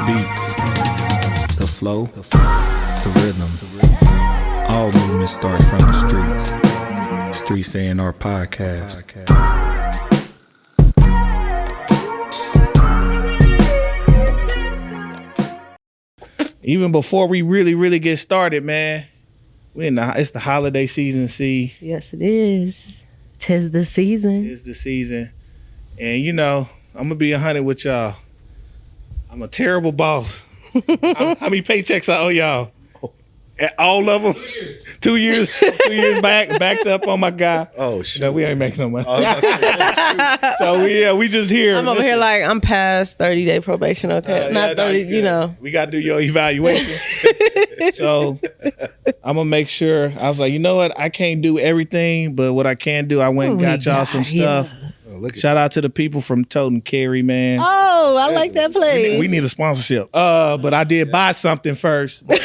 beats, the flow, the rhythm. All movement starts from the streets. Streets A&R Podcast. Even before we really get started, man, it's the holiday season, see. Yes, it is. 'Tis the season. It's the season. And you know, I'm gonna be 100 with y'all. I'm a terrible boss. How many paychecks I owe y'all? All of them? 2 years. 2 years backed up on my guy. Oh shit! No, we ain't making no money. Oh, So we just here. I'm over here like I'm past 30-day probation. Okay, not 30. You know, we got to do your evaluation. So I'm gonna make sure. I was like, you know what? I can't do everything, but what I can do, I went and got y'all some stuff. Shout out to the people from Toot and Carry, man. Oh, I like that place. We need a sponsorship. But I did buy something first. But,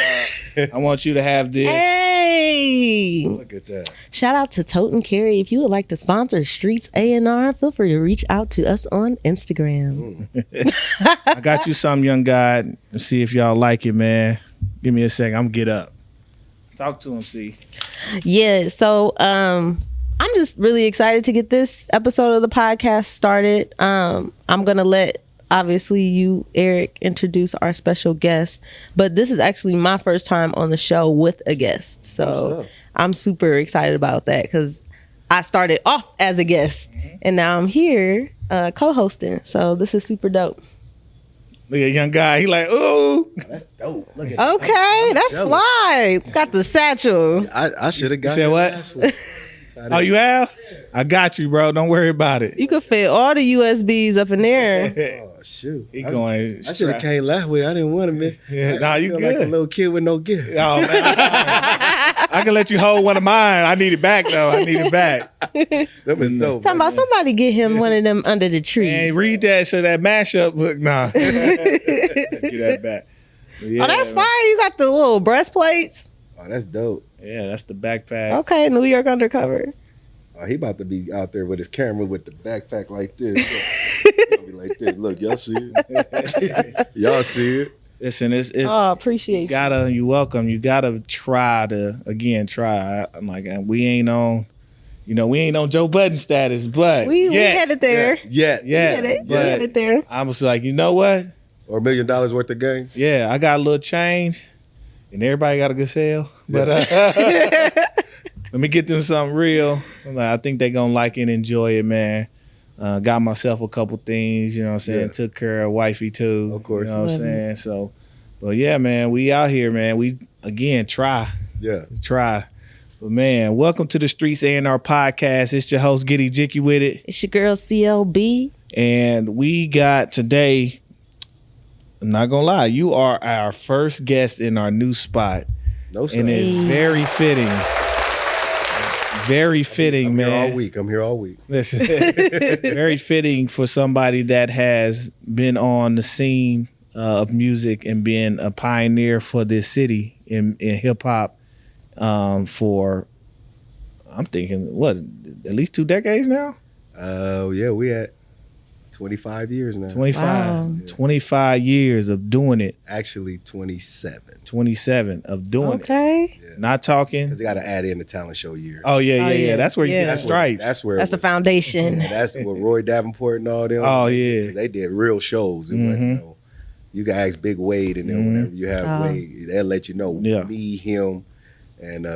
I want you to have this. Hey, look at that. Shout out to Toot and Carry. If you would like to sponsor Streets A&R, feel free to reach out to us on Instagram. I got you some, young guy. Let's see if y'all like it, man. Give me a second. I'm gonna get up. Talk to him, see. Yeah, so I'm just really excited to get this episode of the podcast started. I'm gonna let obviously you, Eric, introduce our special guest, but this is actually my first time on the show with a guest, so I'm super excited about that because I started off as a guest and now I'm here co-hosting, so this is super dope. Look at young guy. He like, ooh, that's dope. Look at Okay, that's fly. Got the satchel. I should have got. You said what? Oh, you have? I got you, bro. Don't worry about it. You could fit all the USBs up in there. Oh shoot! He going. I should have came last week. I didn't want to miss. Yeah, nah, you feel good. like a little kid with no gift. Oh man, I can let you hold one of mine. I need it back though. I need it back. That was dope. Talking about somebody get him one of them under the tree. And read that so that mashup. Look, nah. Get that back. Yeah, Oh, that's fire. You got the little breastplates. Oh, that's dope. Yeah, that's the backpack. Okay, New York undercover. Oh, he about to be out there with his camera with the backpack like this. He'll be like this. Look, y'all see it? Y'all see it? Listen, it's Oh, appreciate you. you're welcome. You gotta try. I'm like, we ain't on Joe Budden status, but We yes. headed there. Yeah. We headed there. I was like, you know what? Or $1 million worth of game. Yeah, I got a little change, and everybody got a good sale. But let me get them something real. I think they're gonna like it and enjoy it, man. Got myself a couple things, you know what I'm saying? Yeah. Took care of wifey too. Of course. You know what I'm saying? So, but yeah, man, we out here, man. We again try. But man, welcome to the Streets A&R Podcast. It's your host, Giddy Jicky with it. It's your girl CLB. And we got today, I'm not gonna lie, you are our first guest in our new spot. No, sir. And it's very fitting. Very fitting, I'm man. I'm here all week. Listen, very fitting for somebody that has been on the scene of music and been a pioneer for this city in hip hop for, I'm thinking, what, at least 2 decades now? Yeah, we at 25 years now. 25. Wow. 25 years of doing it. Actually, 27. 27 of doing it. Okay. Yeah. Not talking. Because they got to add in the talent show year. Oh, yeah. yeah. That's where you get the stripes. That's where That's the foundation. Yeah, that's where Roy Davenport and all them. Oh, yeah. They did real shows. It wasn't, you can ask Big Wade, and then whenever you have Wade, they'll let you know me, him, and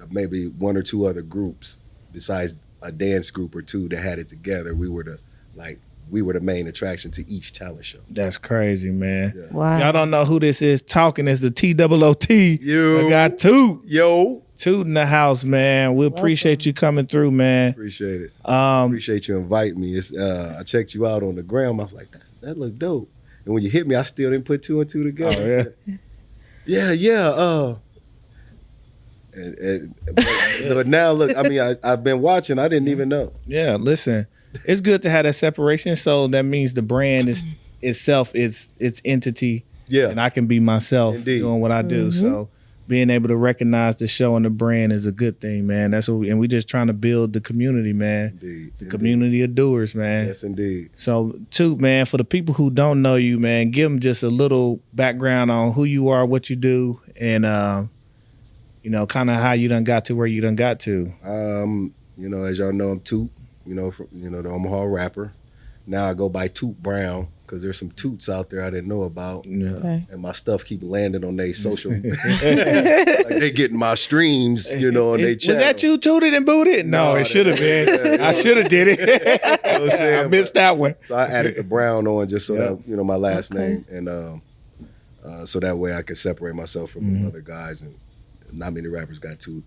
maybe one or two other groups besides a dance group or two that had it together. We were the main attraction to each talent show. That's crazy, man. Yeah. Wow. Y'all don't know who this is. Talking is the TOOT. Yo. I got Toot. Yo. Toot in the house, man. We appreciate you coming through, man. Appreciate it. Appreciate you inviting me. It's, I checked you out on the gram. I was like, that looked dope. And when you hit me, I still didn't put 2 and 2 together. Oh, yeah? Yeah. But now, look, I mean, I've been watching. I didn't even know. Yeah, listen. It's good to have that separation. So that means the brand is itself is its entity. Yeah. And I can be myself Indeed. doing what I do. So, being able to recognize the show and the brand is a good thing, man. That's what we just trying to build the community, man. The community of doers, man. Yes, indeed. So, Toot, man, for the people who don't know you, man, give them just a little background on who you are, what you do, and kind of how you done got to where you done got to. As y'all know, I'm Toot. The Omaha rapper. Now I go by Toot Brown because there's some Toots out there I didn't know about. Yeah. Okay. And my stuff keep landing on their social. Like they getting my streams, on their channel. Was that you tooted and booted? No, it should have been. I should have did it. I missed that one. So I added the Brown on just so that, my last name. And so that way I could separate myself from the other guys. And not many rappers got Toot.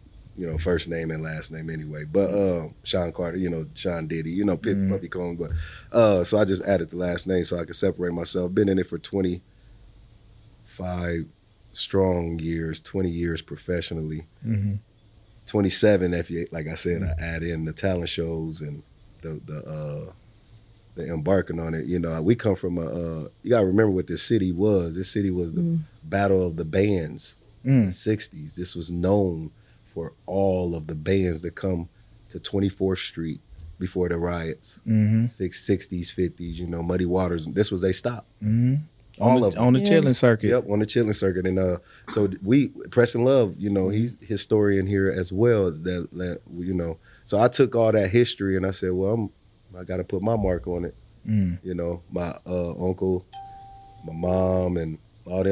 First name and last name anyway. But Sean Carter, Sean Diddy, Puppy Cone. But so I just added the last name so I could separate myself. Been in it for 25 strong years, 20 years professionally. 27 if you, like I said, I add in the talent shows and the embarking on it. We come from you gotta remember what this city was. This city was the battle of the bands in the 60s. This was known for all of the bands that come to 24th Street before the riots, 60s, 50s, Muddy Waters. This was their stop. All of them. On the chilling circuit. Yep, on the chilling circuit. And so Preston Love, he's historian here as well. So I took all that history and I said, well, I got to put my mark on it. My uncle, my mom, and all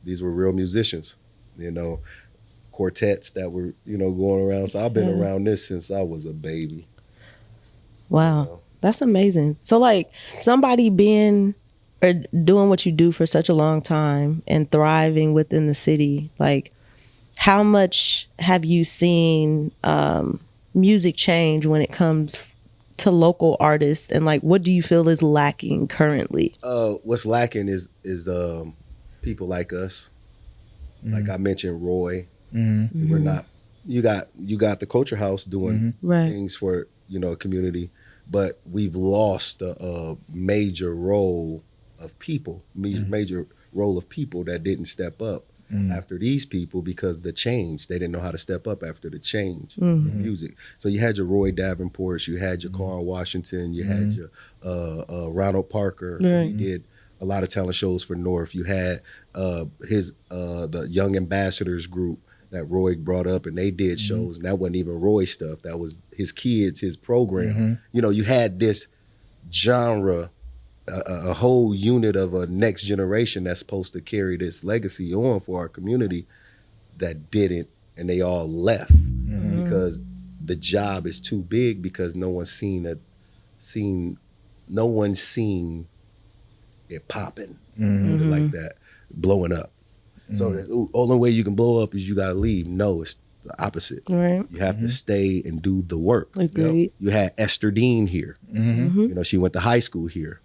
these were real musicians, quartets that were, going around. So I've been around this since I was a baby. Wow. That's amazing. So like somebody being or doing what you do for such a long time and thriving within the city, like how much have you seen music change when it comes to local artists, and like what do you feel is lacking currently? What's lacking is people like us. Like I mentioned Roy. We're not. You got the Culture House doing things for a community, but we've lost a major role of people, major role of people that didn't step up after these people because the change. They didn't know how to step up after the change in music. So you had your Roy Davenports, you had your Carl Washington, you had your Ronald Parker. He did a lot of talent shows for North. You had the Young Ambassadors group that Roy brought up, and they did shows, and that wasn't even Roy stuff. That was his kids, his program. You had this genre, a whole unit of a next generation that's supposed to carry this legacy on for our community that didn't, and they all left because the job is too big because no one's seen it popping like that, blowing up. So the only way you can blow up is you gotta leave. No, it's the opposite. Right. You have to stay and do the work. Agreed. You had Esther Dean here. She went to high school here.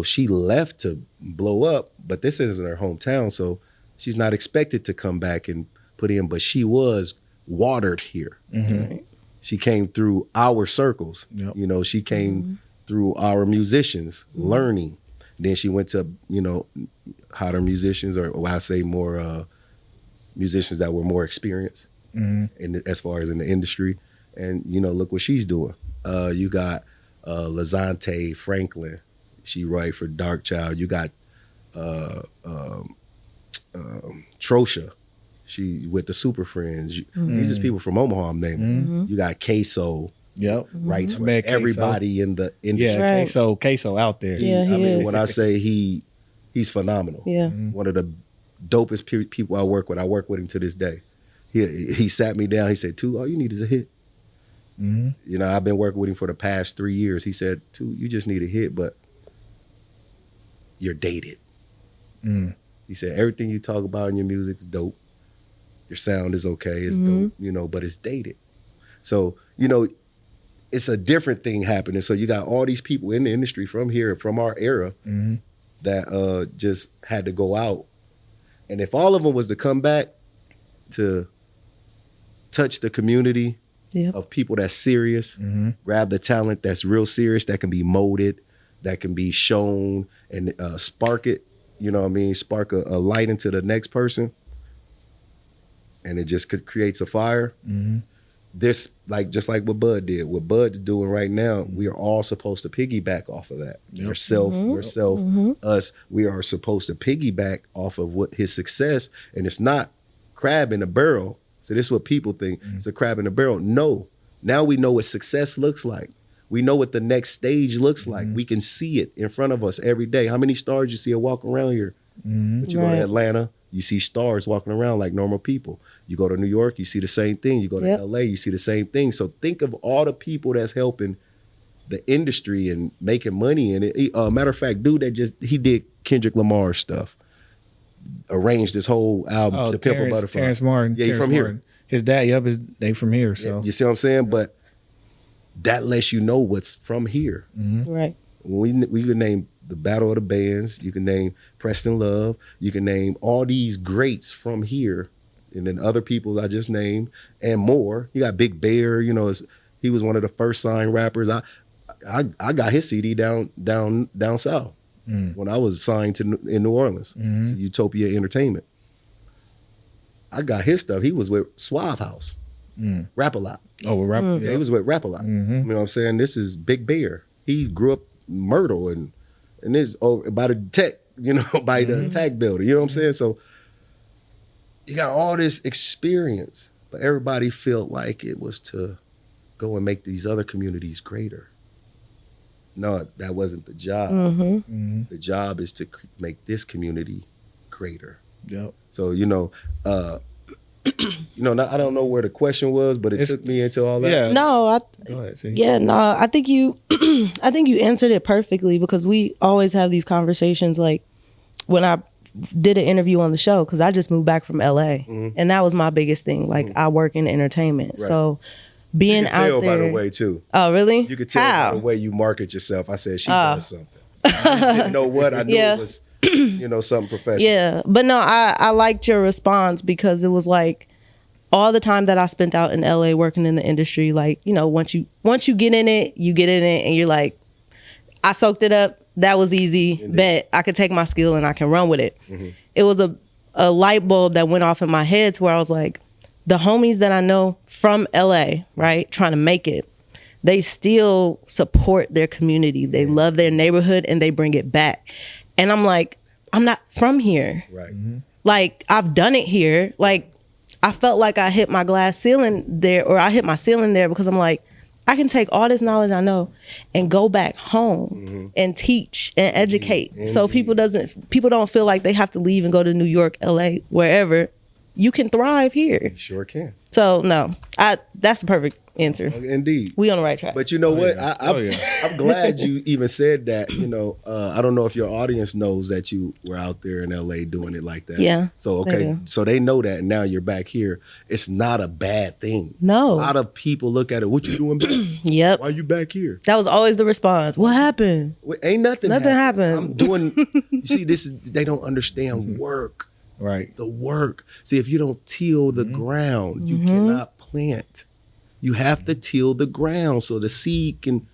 She left to blow up, but this isn't her hometown, so she's not expected to come back and put in, but she was watered here. Right. She came through our circles. She came through our musicians, learning. Then she went to, hotter musicians, or I say more musicians that were more experienced as far as in the industry. And, look what she's doing. You got Lazante Franklin. She write for Dark Child. You got Trosha. She with the Super Friends. These are people from Omaha I'm naming. You got Queso. Yep. Writes for everybody in the industry. Yeah, Queso out there. Yeah, he is. When I say he's phenomenal. Yeah. One of the dopest people I work with. I work with him to this day. He sat me down. He said, "Toot, all you need is a hit." I've been working with him for the past 3 years. He said, "Toot, you just need a hit, but you're dated." He said, "Everything you talk about in your music is dope. Your sound is okay. It's dope, but it's dated." So, it's a different thing happening. So you got all these people in the industry from here, from our era, that just had to go out. And if all of them was to come back to touch the community of people that's serious, grab the talent that's real serious, that can be molded, that can be shown, and spark it, spark a light into the next person, and it just creates a fire. This, like, just like what Bud did, what Bud's doing right now, we are all supposed to piggyback off of that. Yourself, us, we are supposed to piggyback off of what his success, and it's not crab in a barrel. So this is what people think. It's a crab in a barrel. No. Now we know what success looks like. We know what the next stage looks like. We can see it in front of us every day. How many stars you see walking around here? But you go to Atlanta, you see stars walking around like normal people. You go to New York, you see the same thing. You go to LA, you see the same thing. So think of all the people that's helping the industry and making money in it. Matter of fact, dude that he did Kendrick Lamar's stuff, arranged this whole album to Pimp a Butterfly. Terrence Martin. Yeah, he's from Martin. here. His dad, they from here. So you see what I'm saying? But that lets you know what's from here. Right. We can name the Battle of the Bands. You can name Preston Love. You can name all these greats from here, and then other people I just named and more. You got Big Bear. You know, he was one of the first signed rappers. I got his CD down south when I was signed in New Orleans to Utopia Entertainment. I got his stuff. He was with Suave House, Rap A Lot. Oh, Rap. Yeah, he was with Rap A Lot. You know what I'm saying? This is Big Bear. He grew up Myrtle and this over by the tech, by the tech building. You know what I'm saying? So you got all this experience, but everybody felt like it was to go and make these other communities greater. No, that wasn't the job. The job is to make this community greater. Yep. So, I don't know where the question was, but it took me into all that. Yeah. No, Go ahead, see. Yeah, no, I think you answered it perfectly, because we always have these conversations. Like when I did an interview on the show, because I just moved back from LA, and that was my biggest thing. Like I work in entertainment, so being you could out tell there. By the way, too. Oh, really? You could tell by the way you market yourself. I said she does something. I just didn't know what. I knew it was, something professional. Yeah, but no, I liked your response, because it was like all the time that I spent out in LA working in the industry. Like, once you get in it, and you're like, I soaked it up. That was easy. Indeed. Bet I could take my skill and I can run with it. It was a light bulb that went off in my head to where I was like, the homies that I know from LA, right, trying to make it, they still support their community. They love their neighborhood and they bring it back. And I'm like, I'm not from here. Right. Like, I've done it here. Like, I felt like I hit my glass ceiling there, or I hit my ceiling there, because I'm like, I can take all this knowledge I know and go back home and teach and educate. So people don't feel like they have to leave and go to New York, LA, wherever. You can thrive here. You sure can. So no, that's a perfect answer. Indeed. We on the right track. But you know what? Yeah. I'm glad you even said that. I don't know if your audience knows that you were out there in LA doing it like that. Yeah. So okay, so they know that, and now you're back here. It's not a bad thing. No. A lot of people look at it. What you doing back? Yep. Why you back here? That was always the response. What happened? Well, ain't nothing. Nothing happened. I'm doing. You see, they don't understand work. Right. The work. See, if you don't till the ground, you cannot plant. You have to till the ground so the seed can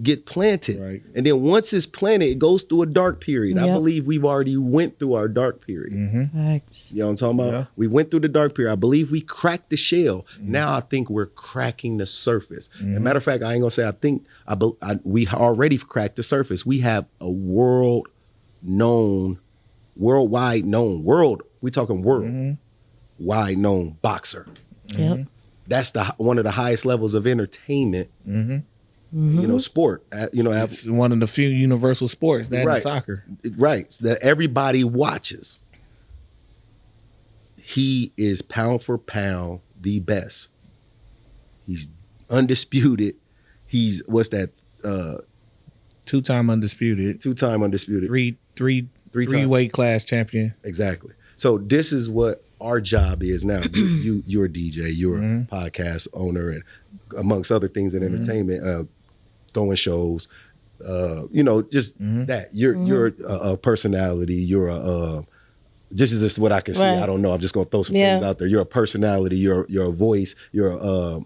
get planted. Right. And then once it's planted, it goes through a dark period. Yep. I believe we've already went through our dark period. Thanks. You know what I'm talking about? Yeah. We went through the dark period. I believe we cracked the shell. Now I think we're cracking the surface. As a matter of fact, I ain't gonna say I think, we already cracked the surface. We have a worldwide known, we talking worldwide known boxer. Yep. That's one of the highest levels of entertainment. Sport. It's one of the few universal sports, that and soccer. Right. That everybody watches. He is pound for pound the best. He's undisputed. He's Two-time undisputed. Three weight class champion. Exactly. So this is what our job is now. You're a DJ, you're a podcast owner, and amongst other things in entertainment, throwing shows, that. You're a personality. You're this is just what I can see. Right. I don't know. I'm just gonna throw some things out there. You're a personality. You're a voice. You're a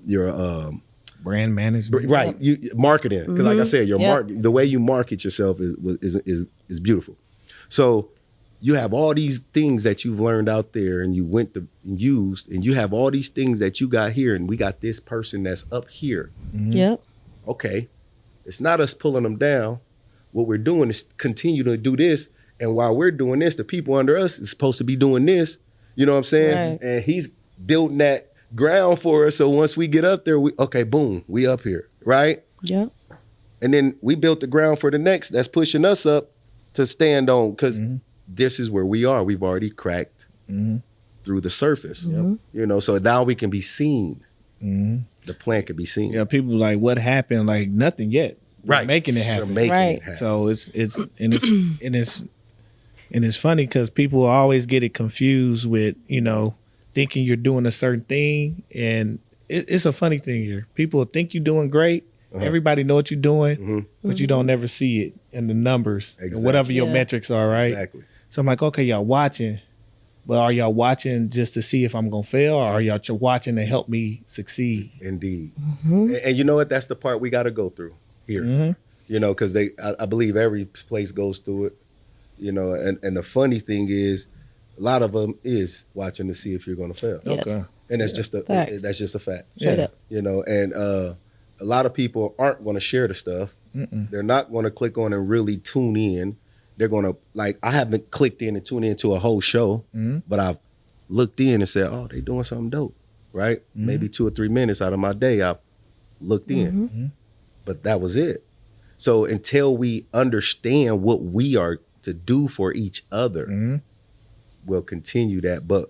brand management. Right. You marketing, because like I said, the way you market yourself is beautiful. So you have all these things that you've learned out there and you went to and used, and you have all these things that you got here, and we got this person that's up here. Yep. Okay. It's not us pulling them down. What we're doing is continue to do this. And while we're doing this, the people under us is supposed to be doing this. You know what I'm saying? Right. And he's building that ground for us. So once we get up there, boom, we up here, right? Yep. And then we built the ground for the next that's pushing us up to stand on, because this is where we are. We've already cracked through the surface. You know, so now we can be seen. The plan can be seen. Yeah, people like, what happened? Like nothing yet. Right. We're making it happen. They're making it happen. So it's funny because people always get it confused with, you know, thinking you're doing a certain thing, and it's a funny thing here. People think you're doing great. Everybody know what you're doing, but you don't never see it in the numbers and whatever your metrics are, right? Exactly. So I'm like, okay, y'all watching, but are y'all watching just to see if I'm gonna fail, or are y'all watching to help me succeed? Indeed. And you know what? That's the part we got to go through here. You know, because I believe every place goes through it. You know, and the funny thing is, a lot of them is watching to see if you're going to fail. Yes. Okay. And that's just a fact. Straight up. You know, and a lot of people aren't going to share the stuff. They're not going to click on and really tune in. They're going to, like, I haven't clicked in and tuned into a whole show, but I've looked in and said, oh, they doing something dope, right? Maybe 2 or 3 minutes out of my day, I've looked in. But that was it. So until we understand what we are to do for each other, we'll continue that. But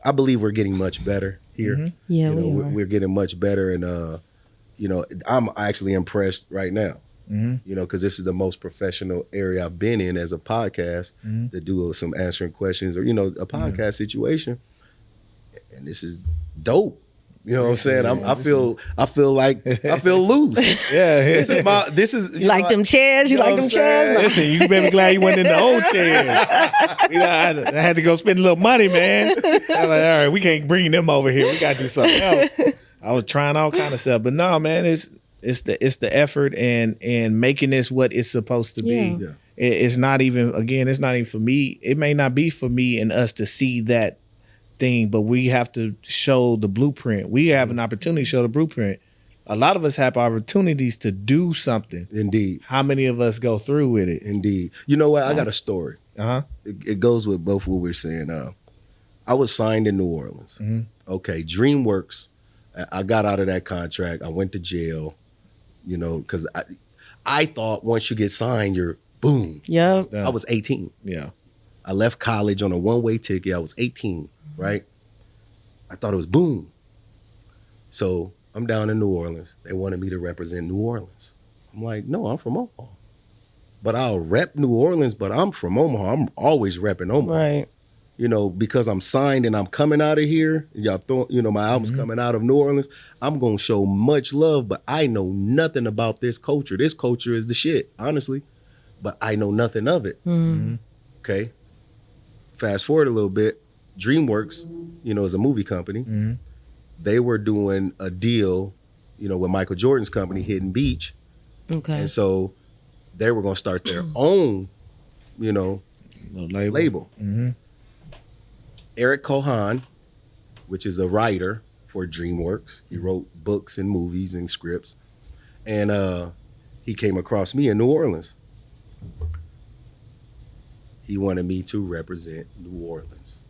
I believe we're getting much better here. Yeah, you know, we're getting much better, and you know, I'm actually impressed right now. You know, because this is the most professional area I've been in as a podcast to do some answering questions, or, you know, a podcast situation, and this is dope. You know what I'm saying? I feel loose. This is You like them chairs? You like them chairs? No. Listen, you better be glad you went in the old chairs. You know, I had to go spend a little money, man. I'm like, all right, we can't bring them over here. We got to do something else. I was trying all kind of stuff, but no, man, it's the effort and making this what it's supposed to be. Yeah. It's not even for me. It may not be for me and us to see that thing, but we have to show the blueprint. We have an opportunity to show the blueprint. A lot of us have opportunities to do something. Indeed. How many of us go through with it? Indeed. You know what? I got a story. It goes with both what we're saying. I was signed in New Orleans. Okay, DreamWorks. I got out of that contract. I went to jail, you know, because I thought once you get signed, you're boom. Yeah. I was 18. Yeah. I left college on a one-way ticket. I was 18, right? I thought it was boom. So I'm down in New Orleans. They wanted me to represent New Orleans. I'm like, no, I'm from Omaha. But I'll rep New Orleans, but I'm from Omaha. I'm always repping Omaha. Right. You know, because I'm signed and I'm coming out of here, y'all throw, you know, my album's coming out of New Orleans, I'm going to show much love, but I know nothing about this culture. This culture is the shit, honestly, but I know nothing of it. Okay. Fast forward a little bit, DreamWorks, you know, is a movie company. They were doing a deal, you know, with Michael Jordan's company, Hidden Beach. Okay. And so they were going to start their own, you know, label. Eric Cohan, which is a writer for DreamWorks. He wrote books and movies and scripts. And he came across me in New Orleans. He wanted me to represent New Orleans.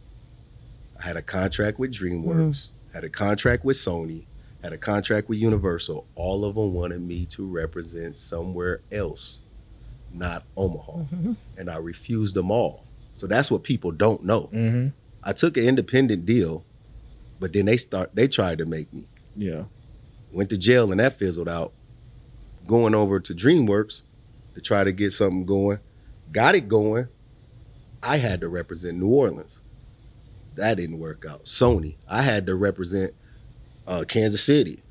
I had a contract with DreamWorks, had a contract with Sony, had a contract with Universal. All of them wanted me to represent somewhere else, not Omaha. And I refused them all. So that's what people don't know. I took an independent deal, but then they tried to make me. Yeah. Went to jail and that fizzled out. Going over to DreamWorks to try to get something going. Got it going. I had to represent New Orleans. That didn't work out. Sony, I had to represent Kansas City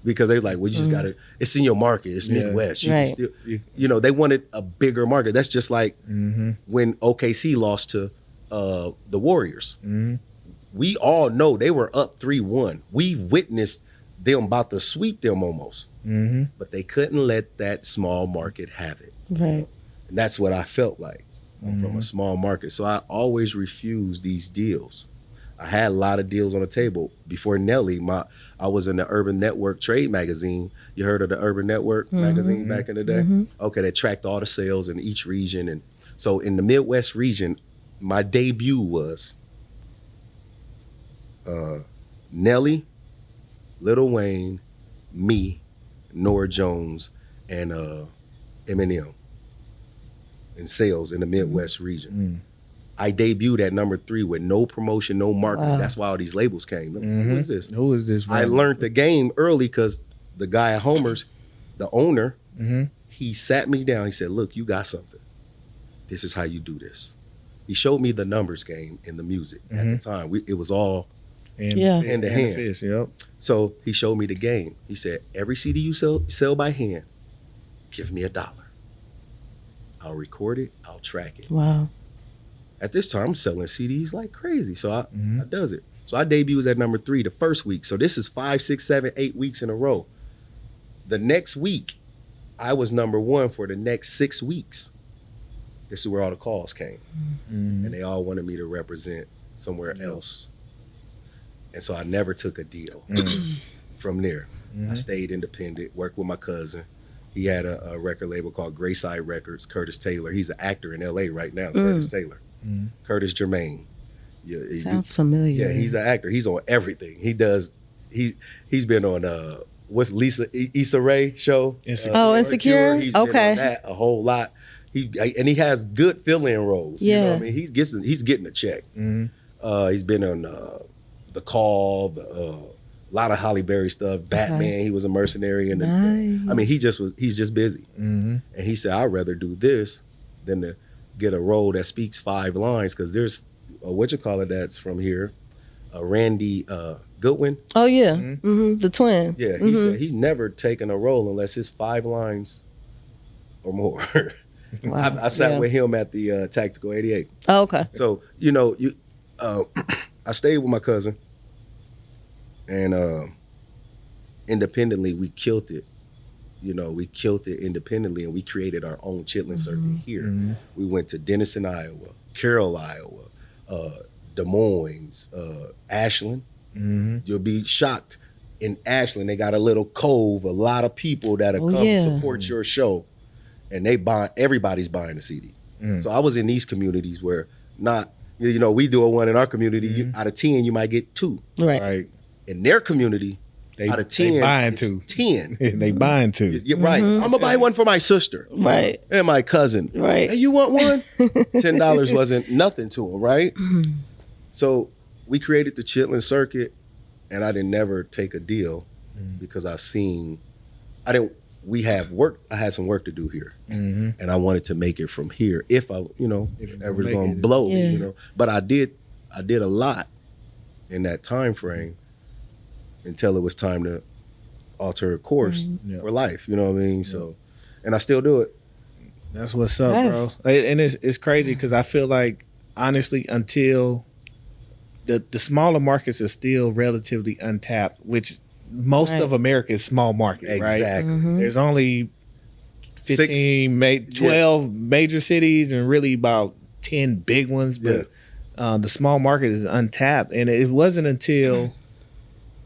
because they was like, well, you just got to, it's in your market. It's Midwest. You can still, you know, they wanted a bigger market. That's just like when OKC lost to the Warriors. We all know they were up 3-1. We witnessed them about to sweep them almost. But they couldn't let that small market have it. Right. And that's what I felt like. I'm from a small market. So I always refuse these deals. I had a lot of deals on the table. Before Nelly, I was in the Urban Network trade magazine. You heard of the Urban Network magazine back in the day? Okay, that tracked all the sales in each region. And so in the Midwest region, my debut was Nelly, Lil Wayne, me, Norah Jones, and Eminem in sales in the Midwest region. I debuted at number 3 with no promotion, no marketing. Wow. That's why all these labels came. Who is this? Who is this? I learned the game early because the guy at Homer's, the owner, he sat me down. He said, look, you got something. This is how you do this. He showed me the numbers game in the music. At the time, it was all hand to hand. Fish, yep. So he showed me the game. He said, every CD you sell by hand, give me $1. I'll record it. I'll track it. Wow. At this time, I'm selling CDs like crazy. So I does it. So I debuted at number 3 the first week. So this is 5, 6, 7, 8 weeks in a row. The next week, I was number 1 for the next 6 weeks. This is where all the calls came. And they all wanted me to represent somewhere else. And so I never took a deal from there. I stayed independent, worked with my cousin. He had a record label called Grayside Records, Curtis Taylor. He's an actor in LA right now, Curtis Taylor. Curtis Jermaine. Sounds familiar. Yeah, he's an actor. He's on everything. He's been on what's Issa Rae show? Insecure. He's been on that a whole lot. He has good fill-in roles. You know what I mean? He's getting a check. He's been on The Call, a lot of Halle Berry stuff. Batman. He was a mercenary, and I mean, he's just busy. And he said, I'd rather do this than to get a role that speaks 5 lines, because there's that's from here, Randy Goodwin. Oh yeah, the twin. Yeah, he said he's never taken a role unless it's 5 lines or more. Wow. I sat with him at the Tactical 88. Oh, okay. So I stayed with my cousin, and independently we killed it. We killed it independently, and we created our own chitlin circuit here. We went to Denison, Iowa, Carroll, Iowa, Des Moines, Ashland. You'll be shocked. In Ashland, they got a little cove, a lot of people that'll come support your show, and everybody's buying a CD. So I was in these communities where we do a one in our community, out of 10, you might get 2. Right. In their community, out of 10, they buying it's 2. 10. They buying 2. You're right. I'm gonna buy one for my sister. Right. And my cousin. Right. Hey, you want one? $10 wasn't nothing to them, right? So we created the chitlin circuit, and I didn't never take a deal because we have work. I had some work to do here, and I wanted to make it from here. If I, if ever gonna blow me, But I did a lot in that time frame until it was time to alter a course for life. You know what I mean? So, and I still do it. That's what's up, bro. And it's crazy because I feel like, honestly, until the smaller markets are still relatively untapped, which most of America is small market, right? Exactly. There's only 12 major cities and really about 10 big ones, but the small market is untapped. And it wasn't until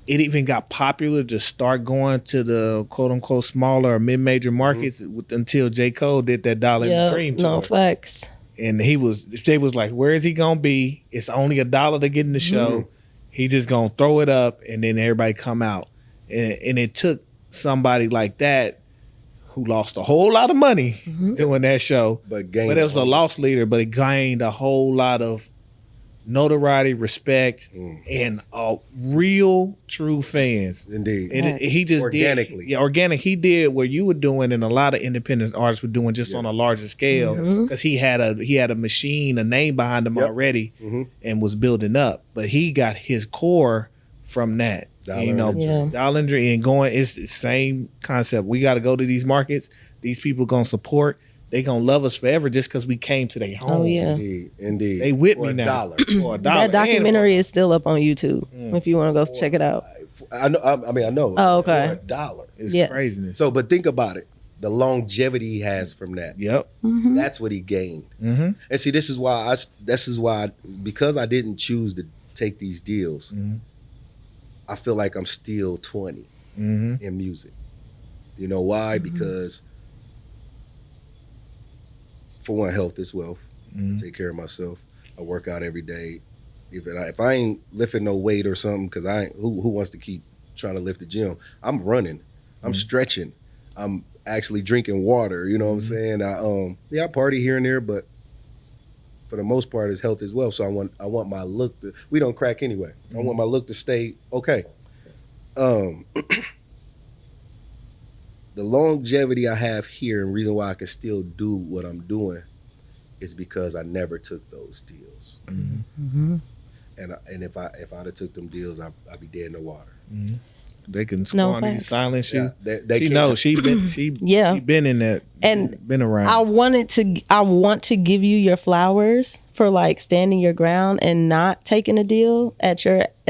it even got popular to start going to the quote unquote smaller or mid-major markets until J. Cole did that Dollar in the Dream tour. No facts. And they was like, where is he gonna be? It's only $1 to get in the show. He just gonna throw it up, and then everybody come out. And it took somebody like that who lost a whole lot of money doing that show. But it was a loss leader, but it gained a whole lot of notoriety, respect, and real, true fans. Indeed. And he just organically. Organic. He did what you were doing, and a lot of independent artists were doing, just on a larger scale, because he had a machine, a name behind him already, and was building up. But he got his core from that. Dollar and Dream, and going. It's the same concept. We got to go to these markets. These people gonna support. They gonna love us forever just because we came to their home. Oh yeah, indeed. They with me now. For $1. That documentary is still up on YouTube if you want to go check it out. I know. Oh, okay. For $1. It's craziness. So, but think about it. the longevity he has from that. Yep. Mm-hmm. That's what he gained. Mm-hmm. And see, this is why because I didn't choose to take these deals, I feel like I'm still 20 in music. You know why? Because for one, health is wealth. I take care of myself. I work out every day. If I ain't lifting no weight or something, because who wants to keep trying to lift the gym? I'm running. I'm stretching. I'm actually drinking water. You know what I'm saying? I party here and there, but for the most part, it's health as well. So I want my look to. We don't crack anyway. I want my look to stay okay. The longevity I have here, and reason why I can still do what I'm doing, is because I never took those deals. And if I'd have took them deals, I'd be dead in the water. They can squander you, silence you. Yeah, they knows she been in that and been around. I want to give you your flowers for like standing your ground and not taking a deal at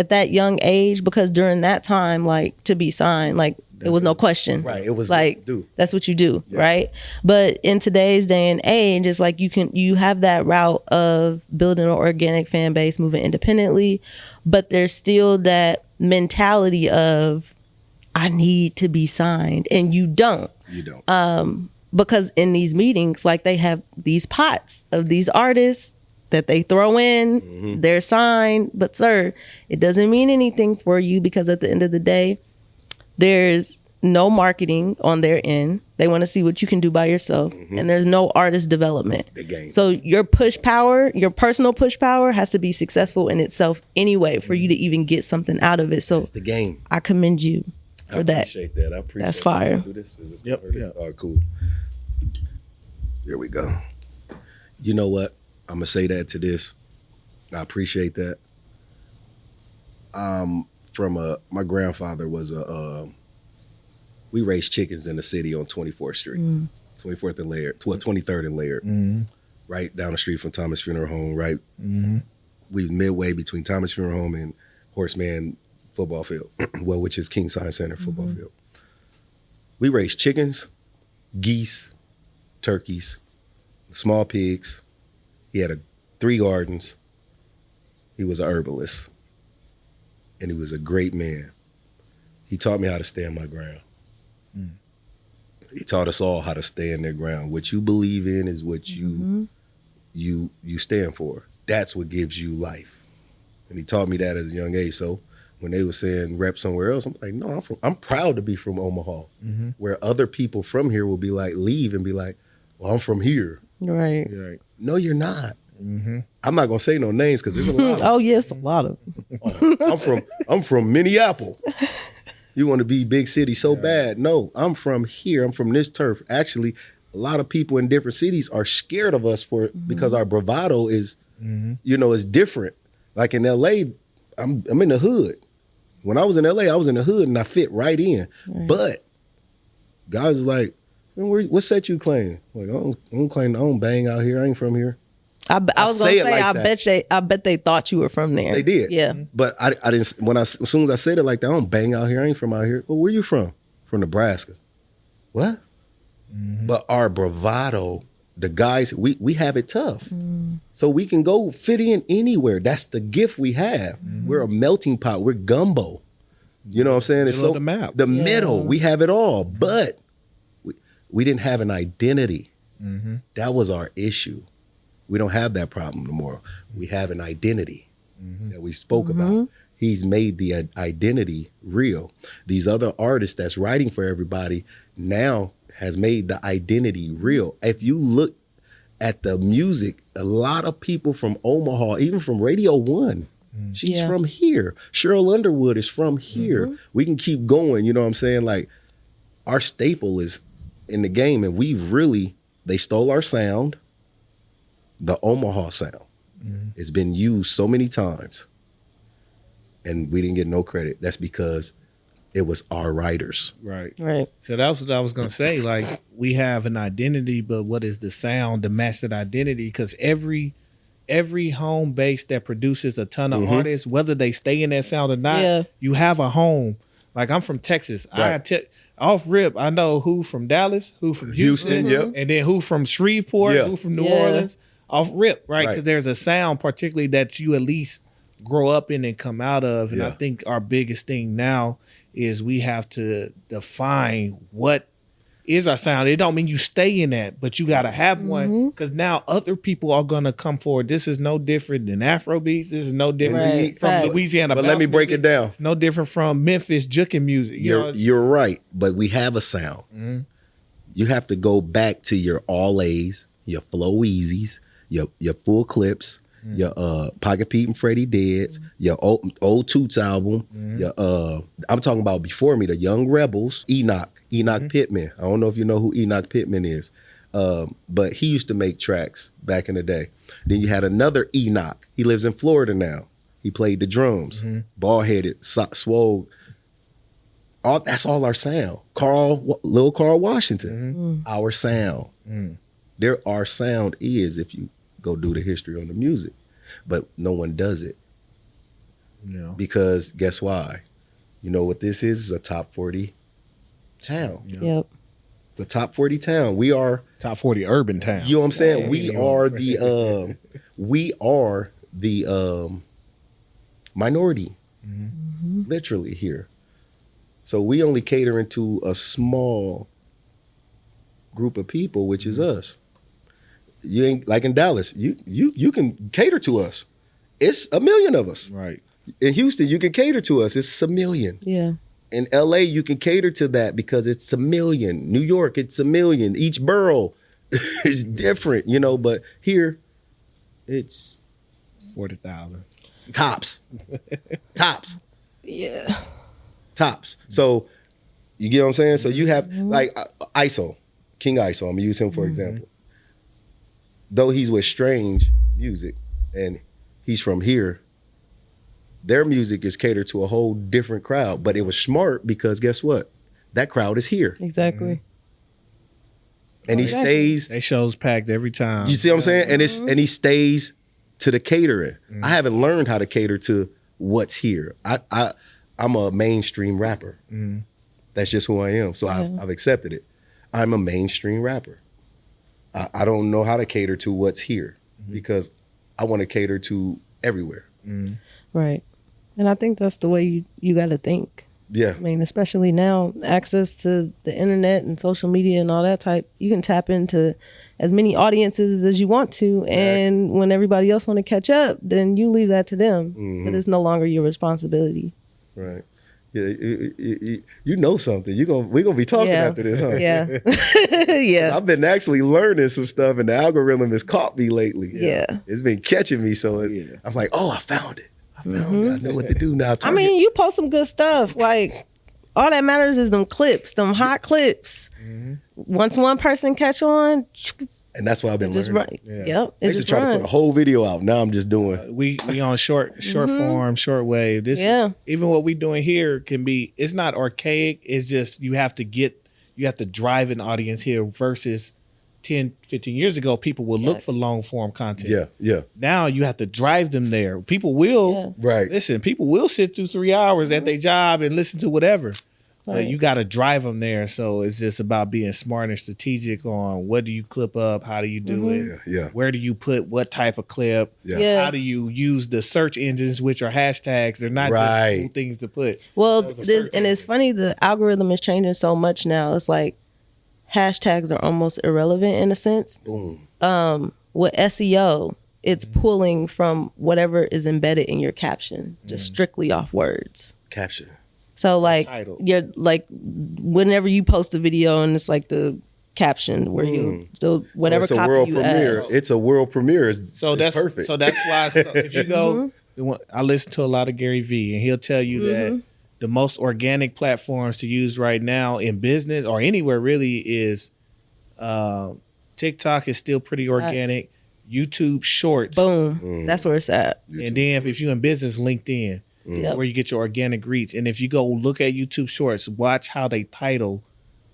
that young age, because during that time, like, to be signed, like, it was no question. Right. It was like, that's what you do. Yeah. Right. But in today's day and age, it's like you have that route of building an organic fan base, moving independently, but there's still that mentality of, I need to be signed, and you don't. You don't. Because in these meetings, like, they have these pots of these artists that they throw in, they're signed, but sir, it doesn't mean anything for you, because at the end of the day, there's no marketing on their end. They want to see what you can do by yourself. And there's no artist development. So your personal push power has to be successful in itself anyway for you to even get something out of it. So it's the game. I commend you for that. I appreciate that. That's fire. Do this? Is this Yep. All right, cool. Here we go. You know what? I'm going to say that to this. I appreciate that. My grandfather was we raised chickens in the city on 24th Street, 24th and Laird, 23rd and Laird, right down the street from Thomas Funeral Home, right? We midway between Thomas Funeral Home and Horseman football field, which is King Science Center football field. We raised chickens, geese, turkeys, small pigs. He had 3 gardens. He was a herbalist. And he was a great man. He taught me how to stand my ground. He taught us all how to stand their ground. What you believe in is what you stand for. That's what gives you life. And he taught me that at a young age. So when they were saying rep somewhere else, I'm like, no, I'm proud to be from Omaha, where other people from here will be like, leave and be like, well, I'm from here. Right. No, you're not. I'm not gonna say no names because there's a lot. Oh yes, a lot of. I'm from Minneapolis. You want to be big city so bad? No, I'm from here. I'm from this turf. Actually, a lot of people in different cities are scared of us because our bravado is, is different. Like in LA, I'm in the hood. When I was in LA, I was in the hood and I fit right in. Right. But guys was like, what set you claim? Like, I don't bang out here. I ain't from here. I was gonna say, I bet they thought you were from there. They did. Yeah. But I didn't. As soon as I said it like that, I don't bang out here. I ain't from out here. Well, where you from? From Nebraska. What? But our bravado, the guys, we have it tough. So we can go fit in anywhere. That's the gift we have. We're a melting pot. We're gumbo. You know what I'm saying? It's so the map. The middle. We have it all. But we didn't have an identity. That was our issue. We don't have that problem no more. We have an identity that we spoke about. He's made the identity real. These other artists that's writing for everybody now has made the identity real. If you look at the music, a lot of people from Omaha, even from Radio 1, she's from here. Cheryl Underwood is from here. We can keep going, you know what I'm saying? Like, our staple is in the game, and they stole our sound. The Omaha sound. It's been used so many times and we didn't get no credit. That's because it was our writers. Right. So that's what I was going to say. Like, we have an identity, but what is the sound to match that identity? Because every home base that produces a ton of artists, whether they stay in that sound or not, you have a home. Like, I'm from Texas. Right. off rip, I know who from Dallas, who from Houston, yep. and then who from Shreveport, who from New Orleans. Off rip, right? Because there's a sound particularly that you at least grow up in and come out of. And I think our biggest thing now is we have to define what is our sound. It don't mean you stay in that, but you got to have one because now other people are going to come forward. This is no different than Afrobeats. This is no different from Louisiana. But let me break it down. It's no different from Memphis juking music. You're right, but we have a sound. Mm-hmm. You have to go back to your All A's, your Flow Easies, your Full Clips, your Pocket Pete and Freddie Deads, your old Toots album, your I'm talking about before me, the Young Rebels, Enoch Pittman. I don't know if you know who Enoch Pittman is, but he used to make tracks back in the day. Then you had another Enoch. He lives in Florida now. He played the drums, bald-headed, swole. That's all our sound. Lil Carl Washington, our sound. There our sound is if you go do the history on the music, but no one does it. No. Because guess why? You know what this is? It's a top 40 town. Yep. It's a top 40 town. We are top 40 urban town. You know what I'm saying? We are the minority, literally here. So we only catering to a small group of people, which is us. You ain't like in Dallas. You can cater to us. It's 1 million of us. Right. In Houston, you can cater to us. It's 1 million. Yeah. In LA, you can cater to that because it's 1 million. New York, it's 1 million. Each borough is different, but here it's 40,000. Tops. Yeah. Tops. So you get what I'm saying? So you have like ISO, King ISO. I'm gonna use him for example. Though he's with Strange Music and he's from here, their music is catered to a whole different crowd. But it was smart because guess what? That crowd is here. Exactly. And he stays. They shows packed every time. You see what I'm saying? And he stays to the catering. I haven't learned how to cater to what's here. I'm a mainstream rapper. That's just who I am. So I've accepted it. I'm a mainstream rapper. I don't know how to cater to what's here because I want to cater to everywhere. Right. And I think that's the way you got to think. Yeah. I mean, especially now, access to the internet and social media and all that type, you can tap into as many audiences as you want to. Exactly. And when everybody else want to catch up, then you leave that to them. But it's no longer your responsibility. Right. Yeah, you know something. We're gonna be talking after this, huh? Yeah. Yeah. I've been actually learning some stuff, and the algorithm has caught me lately. Yeah. It's been catching me, so I'm like, oh, I found it. I know what to do now. I mean, you post some good stuff. Like, all that matters is them clips, them hot clips. Once one person catch on, and that's what I've been learning. Right. Yeah. Yep. I used to try to put a whole video out. Now I'm just doing. We on short form, short wave. Even what we doing here can be. It's not archaic. It's just you have to drive an audience here versus 10, 15 years ago. People would look for long form content. Yeah. Now you have to drive them there. People will listen. People will sit through 3 hours at their job and listen to whatever. But you got to drive them there. So it's just about being smart and strategic on what do you clip up? How do you do it? Yeah. Where do you put what type of clip? Yeah. How do you use the search engines, which are hashtags? They're not just cool things to put. Well, it's funny. The algorithm is changing so much now. It's like hashtags are almost irrelevant in a sense. Boom. With SEO, it's pulling from whatever is embedded in your caption, just strictly off words. Caption. So like you're like whenever you post a video and it's like the caption where you so whatever so it's copy a world you premiere. add. It's a world premiere. That's perfect. So that's why if you go, I listen to a lot of Gary Vee and he'll tell you that the most organic platforms to use right now in business or anywhere really is TikTok is still pretty organic. YouTube Shorts. Boom. That's where it's at. And then if you're in business, LinkedIn. Where you get your organic reach. And if you go look at YouTube Shorts, watch how they title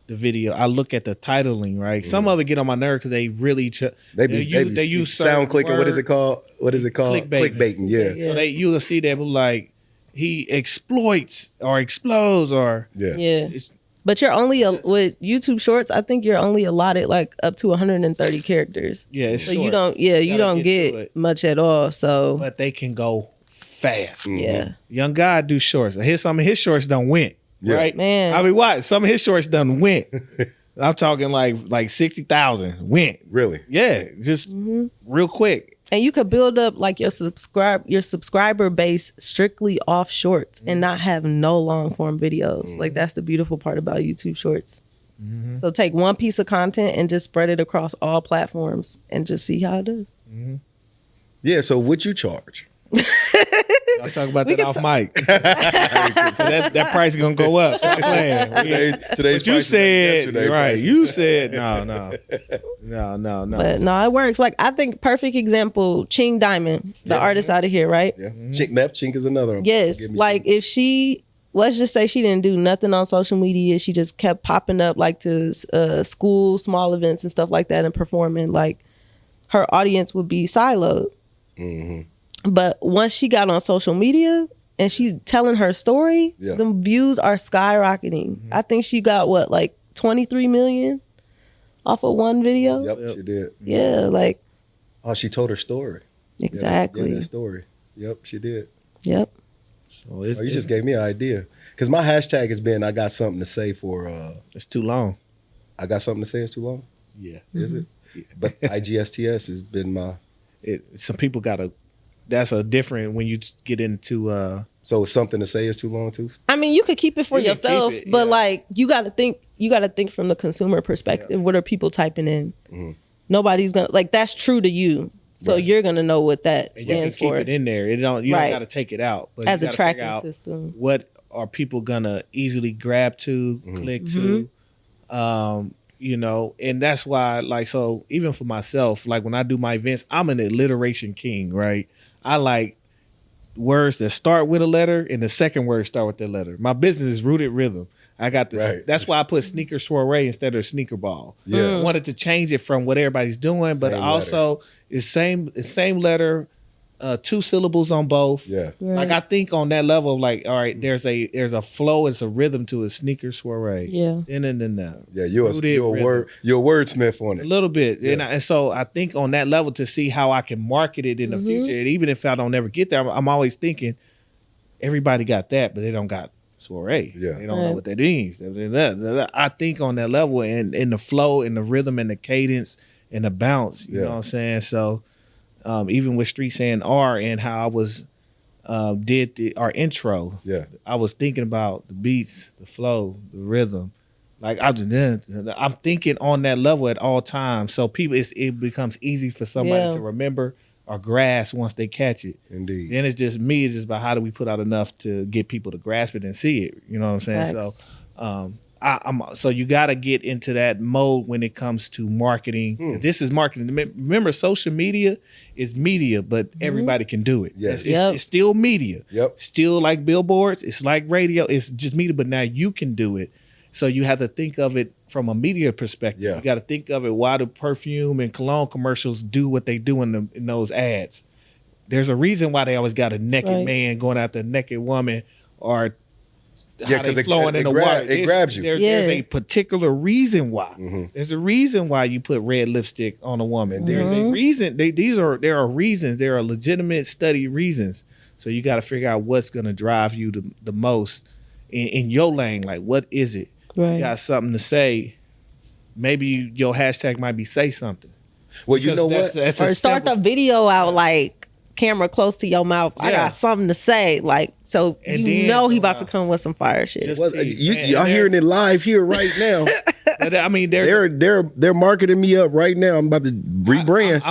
the video. I look at the titling, right? Some of it get on my nerve because they really they use sound clicking. What is it called? Clickbaiting. Yeah. So you'll see them like he exploits or explodes or But you're only with YouTube Shorts. I think you're only allotted like up to 130 characters. Yeah, it's so short. you don't get much at all. So, but they can go fast. Yeah, Young guy do shorts. Some of his shorts done went. Right, man. I mean, what? Some of his shorts done went. I'm talking like 60,000 went. Really? Yeah, just real quick. And you could build up like your subscriber base strictly off shorts and not have no long form videos. Like that's the beautiful part about YouTube Shorts. So take one piece of content and just spread it across all platforms and just see how it does. Yeah. So what you charge? I'll talk about that off mic. that price is gonna go up. Stop playing. Today's but you said right. Prices. You said no. But no, it works. Like I think perfect example, Ching Diamond, the artist out of here, right? Yeah. Chink is another one. Yes. Like if she, let's just say she didn't do nothing on social media, she just kept popping up like to school, small events and stuff like that and performing, like her audience would be siloed. But once she got on social media and she's telling her story, the views are skyrocketing. I think she got like 23 million off of one video. Yep, she did. Yeah, like. Oh, she told her story. Exactly. Yeah, that story. Yep, she did. Yep. So you just gave me an idea. Because my hashtag has been, I got something to say for. It's too long. I got something to say, it's too long? Yeah. Is it? Yeah. But IGSTS has been my. Some people that's a different when you get into. So something to say is too long too? I mean, you could keep it for yourself, but like you got to think from the consumer perspective. Yeah. What are people typing in? Nobody's gonna like that's true to you, so you're gonna know what that stands for. Keep it in there. You don't got to take it out. But as a tracking system, what are people gonna easily grab to, click to? And that's why, like, so even for myself, like when I do my events, I'm an alliteration king, right? I like words that start with a letter and the second word start with that letter. My business is rooted rhythm. I got this. Right. That's why I put sneaker soiree instead of sneaker ball. Yeah. I wanted to change it from what everybody's doing, but also it's same letter, 2 syllables on both. Yeah. Right. Like I think on that level of like, all right, there's a flow, it's a rhythm to a sneaker soiree. Yeah. Yeah, you're a wordsmith on it. A little bit. Yeah. And so I think on that level to see how I can market it in the future. And even if I don't ever get there, I'm always thinking everybody got that, but they don't got soiree. Yeah. They don't know what that means. I think on that level and in the flow and the rhythm and the cadence and the bounce, you know what I'm saying? So even with Streets A&R and how I was did our intro, I was thinking about the beats, the flow, the rhythm. Like I'm thinking on that level at all times. So it becomes easy for somebody to remember or grasp once they catch it. Indeed. Then it's just me. It's just about how do we put out enough to get people to grasp it and see it. You know what I'm saying? Facts. So so you got to get into that mode when it comes to marketing. This is marketing. Remember, social media is media, but everybody can do it. Yes. It's still media. Yep. Still like billboards. It's like radio. It's just media, but now you can do it. So you have to think of it from a media perspective. Yeah. You got to think of it. Why do perfume and cologne commercials do what they do in those ads? There's a reason why they always got a naked man going after a naked woman or how they flowing in the water. It grabs you. There's a particular reason why. There's a reason why you put red lipstick on a woman. There's a reason. There are reasons. There are legitimate study reasons. So you got to figure out what's going to drive you the most in your lane. Like, what is it? Right. You got something to say. Maybe your hashtag might be say something. Well, you know what? Or start the video out like camera close to your mouth. I got something to say. Like, so he about to come with some fire shit. Y'all hearing it live here right now. I mean, they're marketing me up right now. I'm about to rebrand.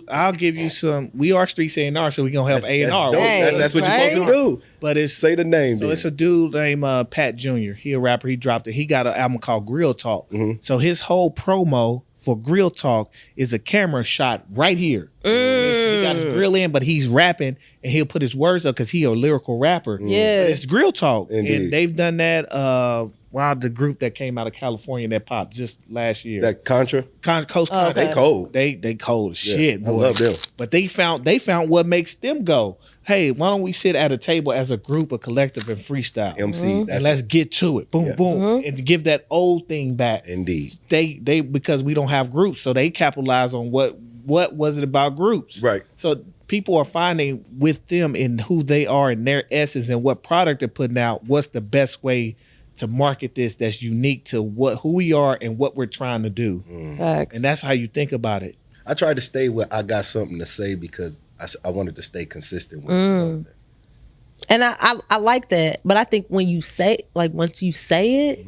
I'll give you some. We are Streets A&R, so we gonna have A&R. That's what you're supposed to do. But say the name. So it's a dude named Pat Jr. He a rapper. He dropped it. He got an album called Grill Talk. So his whole promo for Grill Talk is a camera shot right here. He got got his grill in, but he's rapping and he'll put his words up because he's a lyrical rapper. Yeah. But it's grill talk. Indeed. And they've done that. The group that came out of California that popped just last year. That Contra? Coast Contra. They cold. They cold as shit, boy. I love them. But they found what makes them go, hey, why don't we sit at a table as a group, a collective, and freestyle? MC. And let's get to it. Boom, boom. And give that old thing back. Indeed. They because we don't have groups, so they capitalize on what was it about groups. Right. So people are finding with them in who they are and their essence and what product they're putting out, what's the best way to market this that's unique to who we are and what we're trying to do. Facts. And that's how you think about it. I tried to stay where I got something to say because I wanted to stay consistent with something. And I like that. But I think when you say, like, once you say it,